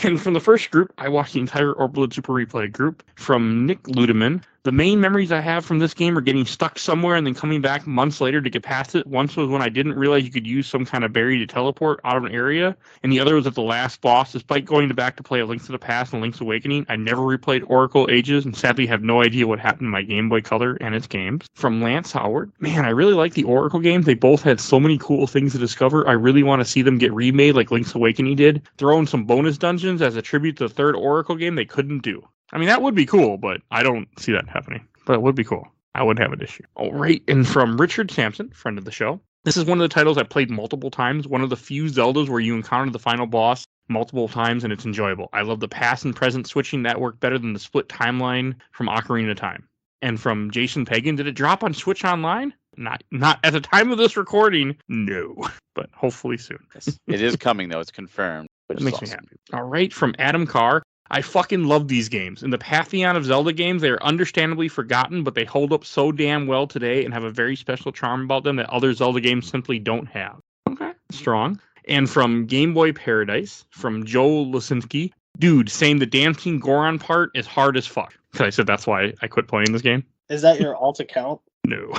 And from the first group, I watched the entire Orbital Super Replay group from Nick Ludeman. The main memories I have from this game are getting stuck somewhere and then coming back months later to get past it. Once was when I didn't realize you could use some kind of berry to teleport out of an area, and the other was at the last boss. Despite going back to play A Link to the Past and Link's Awakening, I never replayed Oracle Ages and sadly have no idea what happened to my Game Boy Color and its games. From Lance Howard, man, I really like the Oracle games. They both had so many cool things to discover. I really want to see them get remade like Link's Awakening did. Throw in some bonus dungeons as a tribute to the third Oracle game they couldn't do. I mean, that would be cool, but I don't see that happening. But it would be cool. I wouldn't have an issue. All right, and from Richard Sampson, friend of the show. This is one of the titles I played multiple times. One of the few Zeldas where you encounter the final boss multiple times and it's enjoyable. I love the past and present switching. That worked better than the split timeline from Ocarina of Time. And from Jason Pagan, did it drop on Switch Online? Not at the time of this recording, no. But hopefully soon. It is coming, though. It's confirmed. It makes me happy. All right, from Adam Carr. I fucking love these games. In the pantheon of Zelda games, they are understandably forgotten, but they hold up so damn well today and have a very special charm about them that other Zelda games simply don't have. Okay, strong. And from Game Boy Paradise, from Joe Losinski, dude, saying the dancing Goron part is hard as fuck. Because I said that's why I quit playing this game. Is that your alt account? No.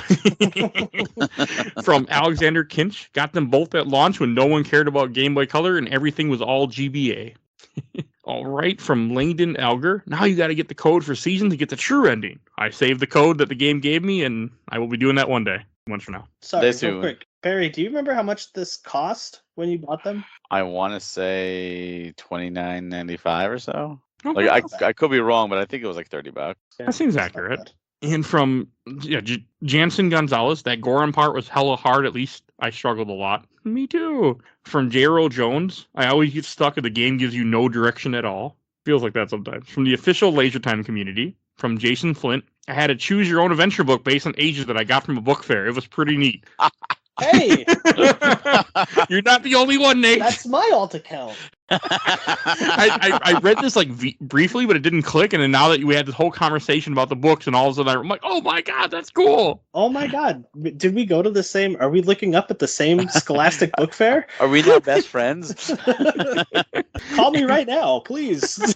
From Alexander Kinch, got them both at launch when no one cared about Game Boy Color and everything was all GBA. All right, from Langdon Alger. Now you got to get the code for Season to get the true ending. I saved the code that the game gave me, and I will be doing that one day. Once for now. Sorry, real quick. Barry, do you remember how much this cost when you bought them? I want to say $29.95 or so. Okay. Like I could be wrong, but I think it was like $30. That seems accurate. And from Jansen Gonzalez, that Goron part was hella hard. At least I struggled a lot. Me too. From J. Jones, I always get stuck if the game gives you no direction at all. Feels like that sometimes. From the official Laser Time community. From Jason Flint, I had a choose your own adventure book based on ages that I got from a book fair. It was pretty neat. Hey, You're not the only one, Nate. that's my alt account. I read this like briefly, but it didn't click. And then now that we had this whole conversation about the books and all of a sudden I'm like, oh my God, that's cool. Oh my God. Did we go to the same? Are we looking up at the same Scholastic Book Fair? Are we not best friends? Call me right now, please.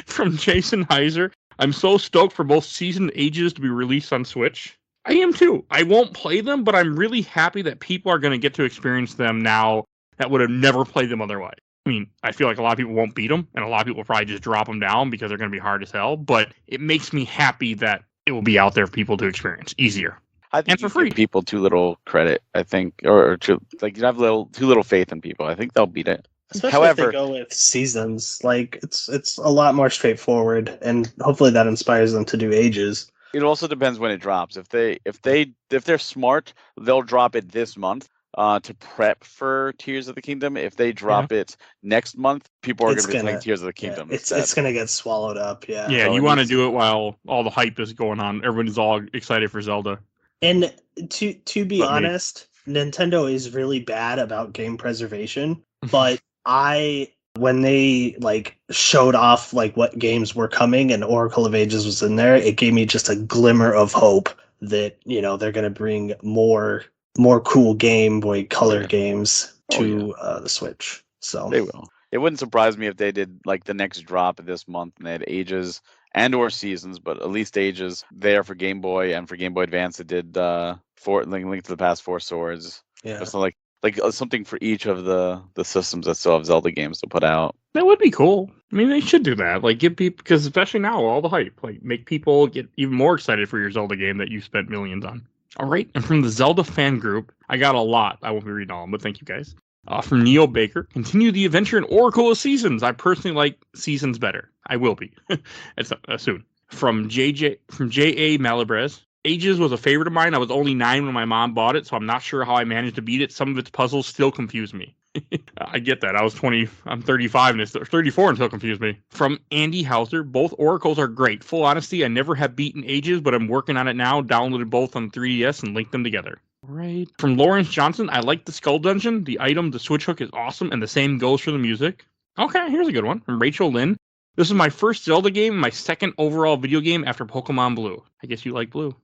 From Jason Heiser, I'm so stoked for both Seasoned Ages to be released on Switch. I am too. I won't play them, but I'm really happy that people are going to get to experience them now that would have never played them otherwise. I mean, I feel like a lot of people won't beat them, and a lot of people will probably just drop them down because they're going to be hard as hell, but it makes me happy that it will be out there for people to experience easier. I think And for free. give people too little credit, I think, or too, like you have too little faith in people. I think they'll beat it. Especially However- if they go with seasons. Like it's a lot more straightforward, and hopefully that inspires them to do ages. It also depends when it drops. If they're smart, they'll drop it this month to prep for Tears of the Kingdom. If they drop it next month, people are going to be playing Tears of the Kingdom. Yeah, it's gonna get swallowed up. Yeah. Yeah, So you it want to needs- do it while all the hype is going on. Everyone's all excited for Zelda. And to be But me. honest, Nintendo is really bad about game preservation. But when they like showed off like what games were coming and Oracle of Ages was in there, it gave me just a glimmer of hope that, you know, they're gonna bring more cool Game Boy Color games to the Switch. So They will. It wouldn't surprise me if they did like the next drop this month and they had Ages and or Seasons, but at least Ages there for Game Boy, and for Game Boy Advance it did Link to the Past 4 Swords. yeah. It's like something for each of the systems that still have Zelda games to put out. That would be cool. I mean, they should do that. Like, give people, because especially now, all the hype, like, make people get even more excited for your Zelda game that you spent millions on. All right, and from the Zelda fan group, I got a lot. I won't be reading all of them, but thank you guys. From Neo Baker, continue the adventure in Oracle of Seasons. I personally like Seasons better. I will be. It's soon. From J.A. Malabrez, Ages was a favorite of mine. I was only 9 when my mom bought it, so I'm not sure how I managed to beat it. Some of its puzzles still confuse me. I get that. I was 20. I'm 35 and it's 34 and still confused me. From Andy Hauser, both Oracles are great. Full honesty, I never have beaten Ages, but I'm working on it now. Downloaded both on 3DS and linked them together. Right. From Lawrence Johnson, I like the Skull Dungeon. The item, the Switch Hook, is awesome, and the same goes for the music. Okay, here's a good one. From Rachel Lynn. This is my first Zelda game, my second overall video game after Pokemon Blue. I guess you like Blue.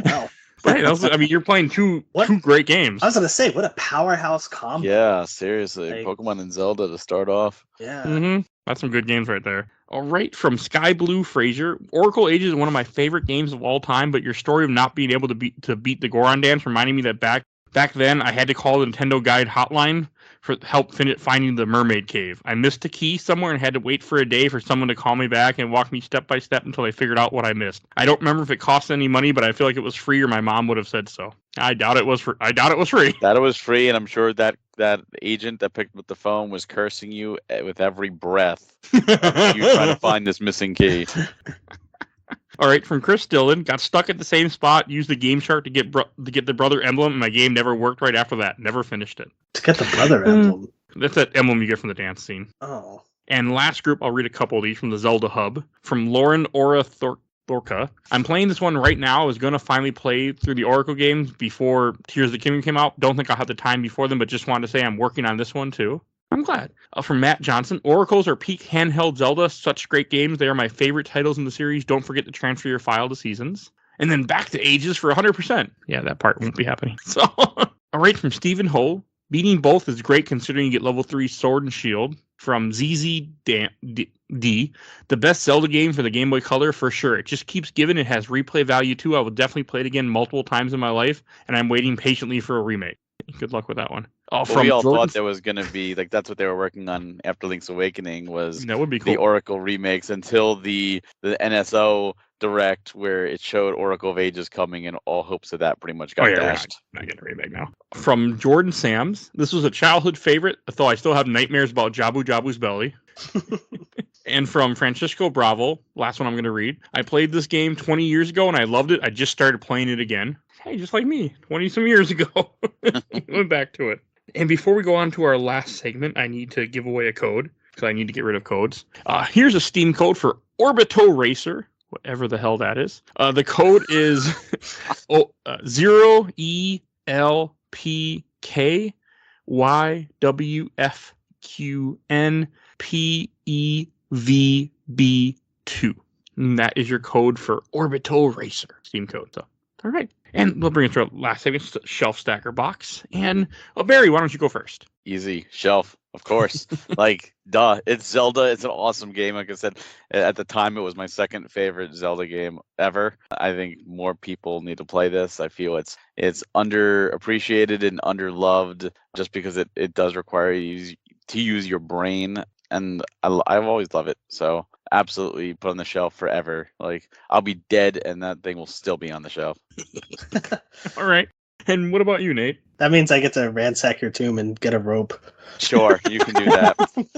Wow. Right. I mean, you're playing two great games. I was gonna say, what a powerhouse combo. Yeah, seriously. Like- Pokemon and Zelda to start off. Yeah. Mm-hmm. That's some good games right there. All right, from Sky Blue Fraser, Oracle Ages is one of my favorite games of all time, but your story of not being able to beat the Goron dance reminded me that back then I had to call the Nintendo Guide hotline for help finding the Mermaid Cave. I missed a key somewhere and had to wait for a day for someone to call me back and walk me step by step until I figured out what I missed. I don't remember if it cost any money, but I feel like it was free, or my mom would have said so. I doubt it was free. That it was free, and I'm sure that agent that picked up the phone was cursing you with every breath. You trying to find this missing key. All right, from Chris Dillon, got stuck at the same spot, used the Game Shark to get the brother emblem, and my game never worked right after that. Never finished it. To get the brother emblem. That's that emblem you get from the dance scene. Oh. And last group, I'll read a couple of these from the Zelda Hub. From Lauren Ora Thorka. I'm playing this one right now. I was going to finally play through the Oracle games before Tears of the Kingdom came out. Don't think I'll have the time before them, but just wanted to say I'm working on this one too. I'm glad. From Matt Johnson, Oracles are peak handheld Zelda. Such great games. They are my favorite titles in the series. Don't forget to transfer your file to Seasons. And then back to Ages for 100%. Yeah, that part won't be happening. So, all right, from Stephen Ho. Beating both is great considering you get level 3 Sword and Shield. From ZZ D, the best Zelda game for the Game Boy Color for sure. It just keeps giving. It has replay value too. I will definitely play it again multiple times in my life, and I'm waiting patiently for a remake. Good luck with that one. Well, we all thought there was going to be, like, that's what they were working on after Link's Awakening, was that would be cool. The Oracle remakes, until the NSO Direct where it showed Oracle of Ages coming, and all hopes of that pretty much got dashed. We're not getting a remake now. From Jordan Sams, this was a childhood favorite, though I still have nightmares about Jabu Jabu's belly. And from Francisco Bravo, last one I'm going to read. I played this game 20 years ago and I loved it. I just started playing it again. Hey, just like me, 20 some years ago. Went back to it. And before we go on to our last segment, I need to give away a code because I need to get rid of codes. Here's a Steam code for Orbito Racer, whatever the hell that is. The code is 0ELPKYWFQNPEVB2. And that is your code for Orbito Racer. Steam code. So, all right. And we'll bring us to our last segment, Shelf Stacker Box. And Barry, why don't you go first? Easy. Shelf, of course. Like, duh. It's Zelda. It's an awesome game. Like I said, at the time, it was my second favorite Zelda game ever. I think more people need to play this. I feel it's underappreciated and underloved just because it does require you to use your brain. And I've always loved it. So absolutely put on the shelf forever. Like, I'll be dead and that thing will still be on the shelf. All right. And what about you, Nate? That means I get to ransack your tomb and get a rope. Sure, you can do that. I'm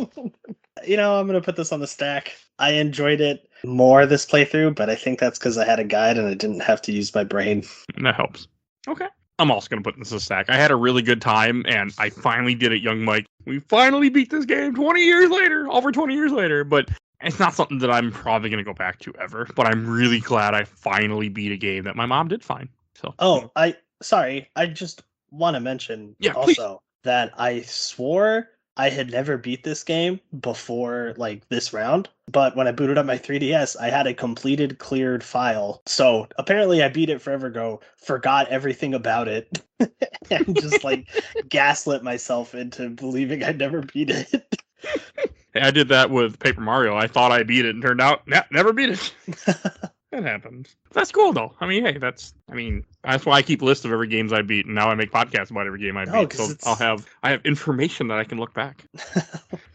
going to put this on the stack. I enjoyed it more this playthrough, but I think that's because I had a guide and I didn't have to use my brain. And that helps. Okay. I'm also going to put this in the stack. I had a really good time, and I finally did it, young Mike. We finally beat this game 20 years later, over 20 years later, but it's not something that I'm probably going to go back to ever, but I'm really glad I finally beat a game that my mom did fine. So. Oh, Sorry, I just want to mention also that I swore I had never beat this game before this round, but when I booted up my 3DS, I had a completed cleared file. So apparently I beat it forever ago, forgot everything about it, and just gaslit myself into believing I'd never beat it. Hey, I did that with Paper Mario. I thought I beat it and turned out, never beat it. That happens. That's cool though. I mean, hey, that's why I keep lists of every games I beat, and now I make podcasts about every game I beat. So I have information that I can look back.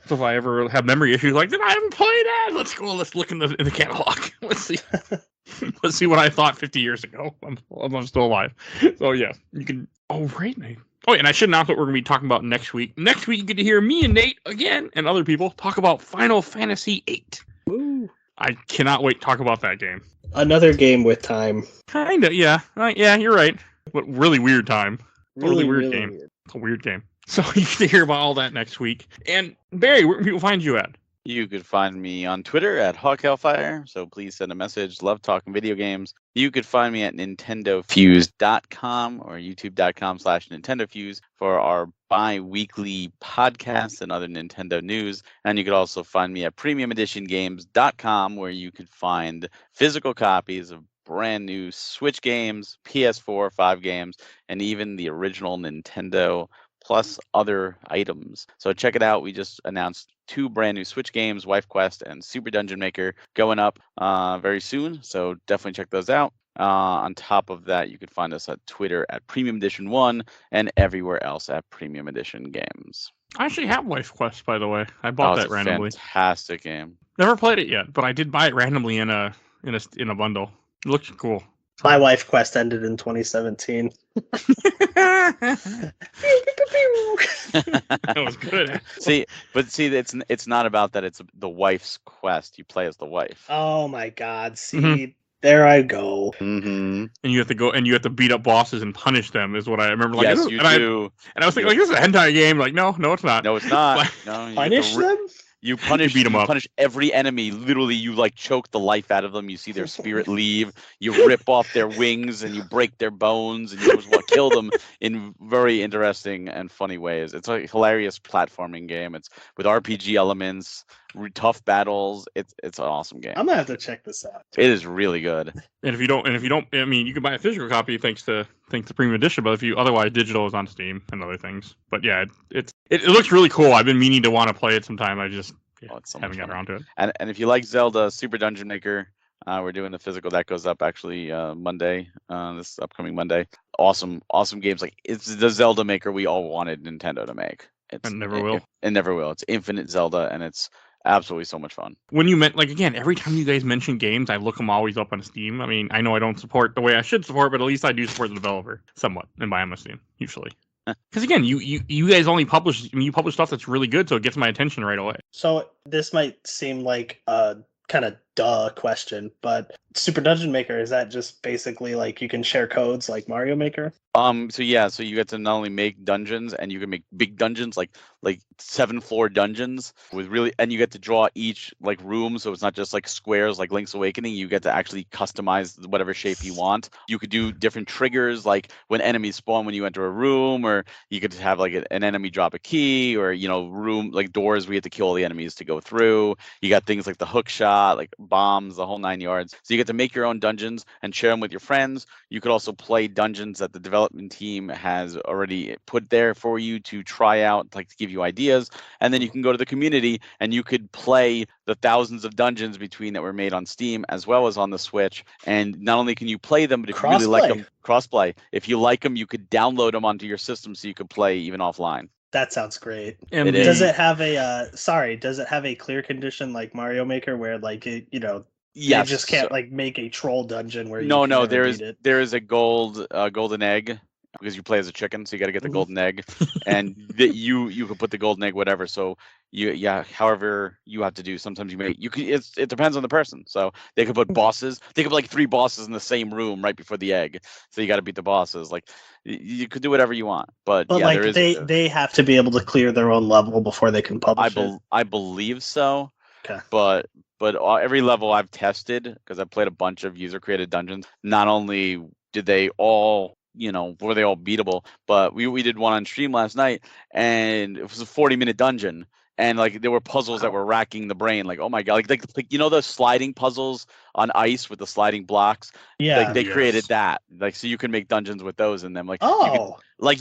So if I ever have memory issues like that, I haven't played that. Let's look in the catalog. Let's see. Let's see what I thought 50 years ago. I'm still alive. So yeah, you can. Oh right, Nate. Oh, and I should announce what we're going to be talking about next week. Next week, you get to hear me and Nate again, and other people talk about Final Fantasy VIII. Woo! I cannot wait to talk about that game. Another game with time. Kinda, yeah. Yeah, you're right. But really weird time. Totally weird game. Weird. It's a weird game. So you get to hear about all that next week. And Barry, where can people find you at? You could find me on Twitter at HawkHellfire, so please send a message. Love talking video games. You could find me at nintendofuse.com or youtube.com/nintendofuse for our bi-weekly podcasts and other Nintendo news. And you could also find me at premiumeditiongames.com, where you could find physical copies of brand new Switch games, PS4, 5 games, and even the original Nintendo plus other items. So check it out. We just announced 2 brand new Switch games, Wife Quest and Super Dungeon Maker, going up very soon. So definitely check those out. On top of that, you can find us at Twitter at Premium Edition 1 and everywhere else at Premium Edition Games. I actually have Wife Quest, by the way. I bought that randomly. Fantastic game. Never played it yet, but I did buy it randomly in a bundle. It looks cool. My Wife Quest ended in 2017. That was good. See, it's not about that. It's the wife's quest. You play as the wife. Oh my God! See, there I go. Mm-hmm. And you have to go and you have to beat up bosses and punish them. Is what I remember. Yes, you do. And I was thinking, this is a hentai game. Like, no, it's not. No, it's not. No, you punish them. You punish beat them up. Punish every enemy. Literally, you choke the life out of them. You see their spirit leave. You rip off their wings and you break their bones and you kill them in very interesting and funny ways. It's a hilarious platforming game. It's with RPG elements, tough battles. It's an awesome game. I'm gonna have to check this out. It is really good. And if you don't, I mean, you can buy a physical copy thanks to Premium Edition. But if you otherwise, digital is on Steam and other things. But yeah, it looks really cool. I've been meaning to want to play it sometime. I just haven't got around to it. And if you like Zelda, Super Dungeon Maker, we're doing the physical that goes up actually Monday, this upcoming Monday. Awesome games. It's the Zelda Maker we all wanted Nintendo to make. It never will. It's Infinite Zelda, and it's absolutely so much fun. When you meant again, every time you guys mention games, I look them always up on Steam. I mean, I know I don't support the way I should support, but at least I do support the developer somewhat and buy them on Steam usually. Because again, you guys only publish. I mean, you publish stuff that's really good, so it gets my attention right away. So this might seem like a kind of duh question, but Super Dungeon Maker, is that just basically like you can share codes like Mario Maker? So you get to not only make dungeons, and you can make big dungeons like 7-floor dungeons with and you get to draw each like room, so it's not just like squares like Link's Awakening. You get to actually customize whatever shape you want. You could do different triggers, like when enemies spawn when you enter a room, or you could have like an enemy drop a key, or room like doors we have to kill all the enemies to go through. You got things like the hook shot, like bombs, the whole 9 yards. So you get to make your own dungeons and share them with your friends. You could also play dungeons that the development team has already put there for you to try out, like to give you ideas. And then you can go to the community and you could play the thousands of dungeons that were made on Steam as well as on the Switch. And not only can you play them, but if you really like them, crossplay. If you like them, you could download them onto your system so you could play even offline. That sounds great. And does it have a clear condition like Mario Maker where like it, Yes, you just can't like make a troll dungeon where there is a golden egg, because you play as a chicken, so you got to get the golden egg, and you can put the golden egg whatever. So however you have to do. Sometimes it depends on the person. So they could put bosses. They could put like 3 bosses in the same room right before the egg. So you got to beat the bosses. Like you could do whatever you want, but yeah, like they have to be able to clear their own level before they can publish it. I believe so. Okay. But every level I've tested, because I've played a bunch of user-created dungeons, not only did they all, were they all beatable, but we did one on stream last night, and it was a 40-minute dungeon, and like there were puzzles that were racking the brain, like, oh my god, like those sliding puzzles on ice with the sliding blocks. Yeah, like they created that, like, so you can make dungeons with those in them. Like,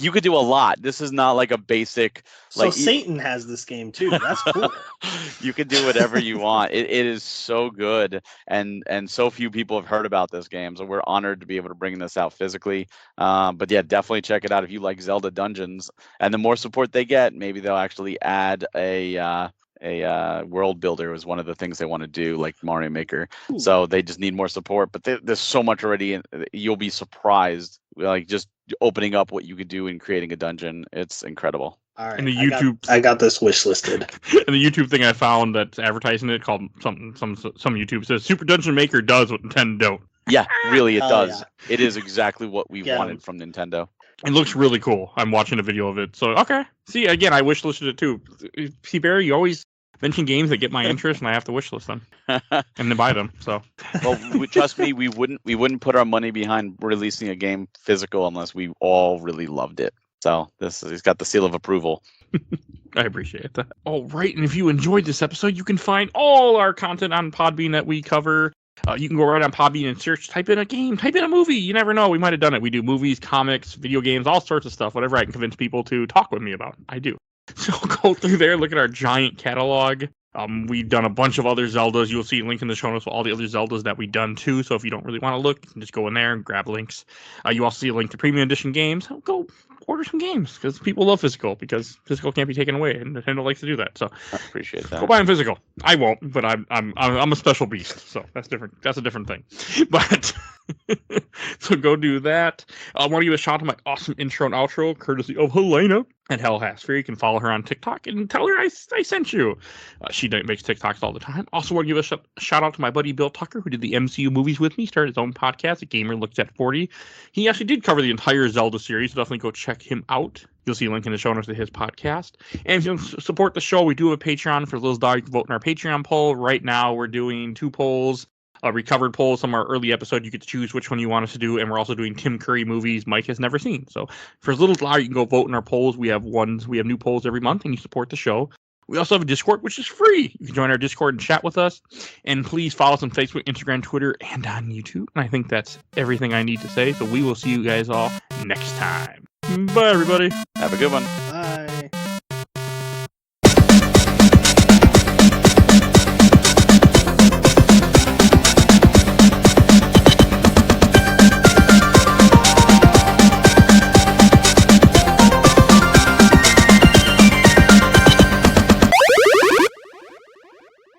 you could do a lot. This is not like a basic. So Satan has this game too. That's cool. You can do whatever you want. It is so good, and so few people have heard about this game. So we're honored to be able to bring this out physically. But yeah, definitely check it out if you like Zelda dungeons. And the more support they get, maybe they'll actually add a world builder is one of the things they want to do, like Mario Maker. Ooh. So they just need more support. But there's so much already. You'll be surprised, like just opening up what you could do in creating a dungeon. It's incredible. All right, and the YouTube, I got this wish listed. And the YouTube thing I found that's advertising it called some YouTube says Super Dungeon Maker does what Nintendo don't. Yeah, really, it does. Yeah. It is exactly what we wanted from Nintendo. It looks really cool. I'm watching a video of it. So, okay. See, again, I wish listed it too. See, Barry, you always mention games that get my interest, and I have to wish list them and then buy them. So, well, trust me, we wouldn't put our money behind releasing a game physical unless we all really loved it. So he's got the seal of approval. I appreciate that. All right, and if you enjoyed this episode, you can find all our content on Podbean that we cover. You can go right on Podbean and search, type in a game, type in a movie. You never know. We might have done it. We do movies, comics, video games, all sorts of stuff. Whatever I can convince people to talk with me about, I do. So go through there, look at our giant catalog. We've done a bunch of other Zeldas. You'll see a link in the show notes with all the other Zeldas that we've done too. So if you don't really want to look, you can just go in there and grab links. You also see a link to premium edition games. Go order some games because people love physical, because physical can't be taken away, and Nintendo likes to do that. So I appreciate that. Go buy them physical. I won't, but I'm a special beast, so that's different. That's a different thing. But so go do that. I want to give a shout out to my awesome intro and outro, courtesy of Helena at Hell Has Free. You can follow her on TikTok and tell her I sent you. She makes TikToks all the time. Also want to give a shout out to my buddy Bill Tucker, who did the MCU movies with me. Started his own podcast, A Gamer Looks at 40. He actually did cover the entire Zelda series, so definitely go check him out. You'll see a link in the show notes to his podcast. And if you support the show, we do have a Patreon for those dogs. You can vote in our Patreon poll. Right now, we're doing 2 polls. A recovered poll, some of our early episode, you get to choose which one you want us to do, and we're also doing Tim Curry movies Mike has never seen. So for as little as $1, you can go vote in our polls. We have new polls every month, and you support the show. We also have a Discord, which is free. You can join our Discord and chat with us. And please follow us on Facebook, Instagram, Twitter, and on YouTube. And I think that's everything I need to say. So we will see you guys all next time. Bye, everybody. Have a good one.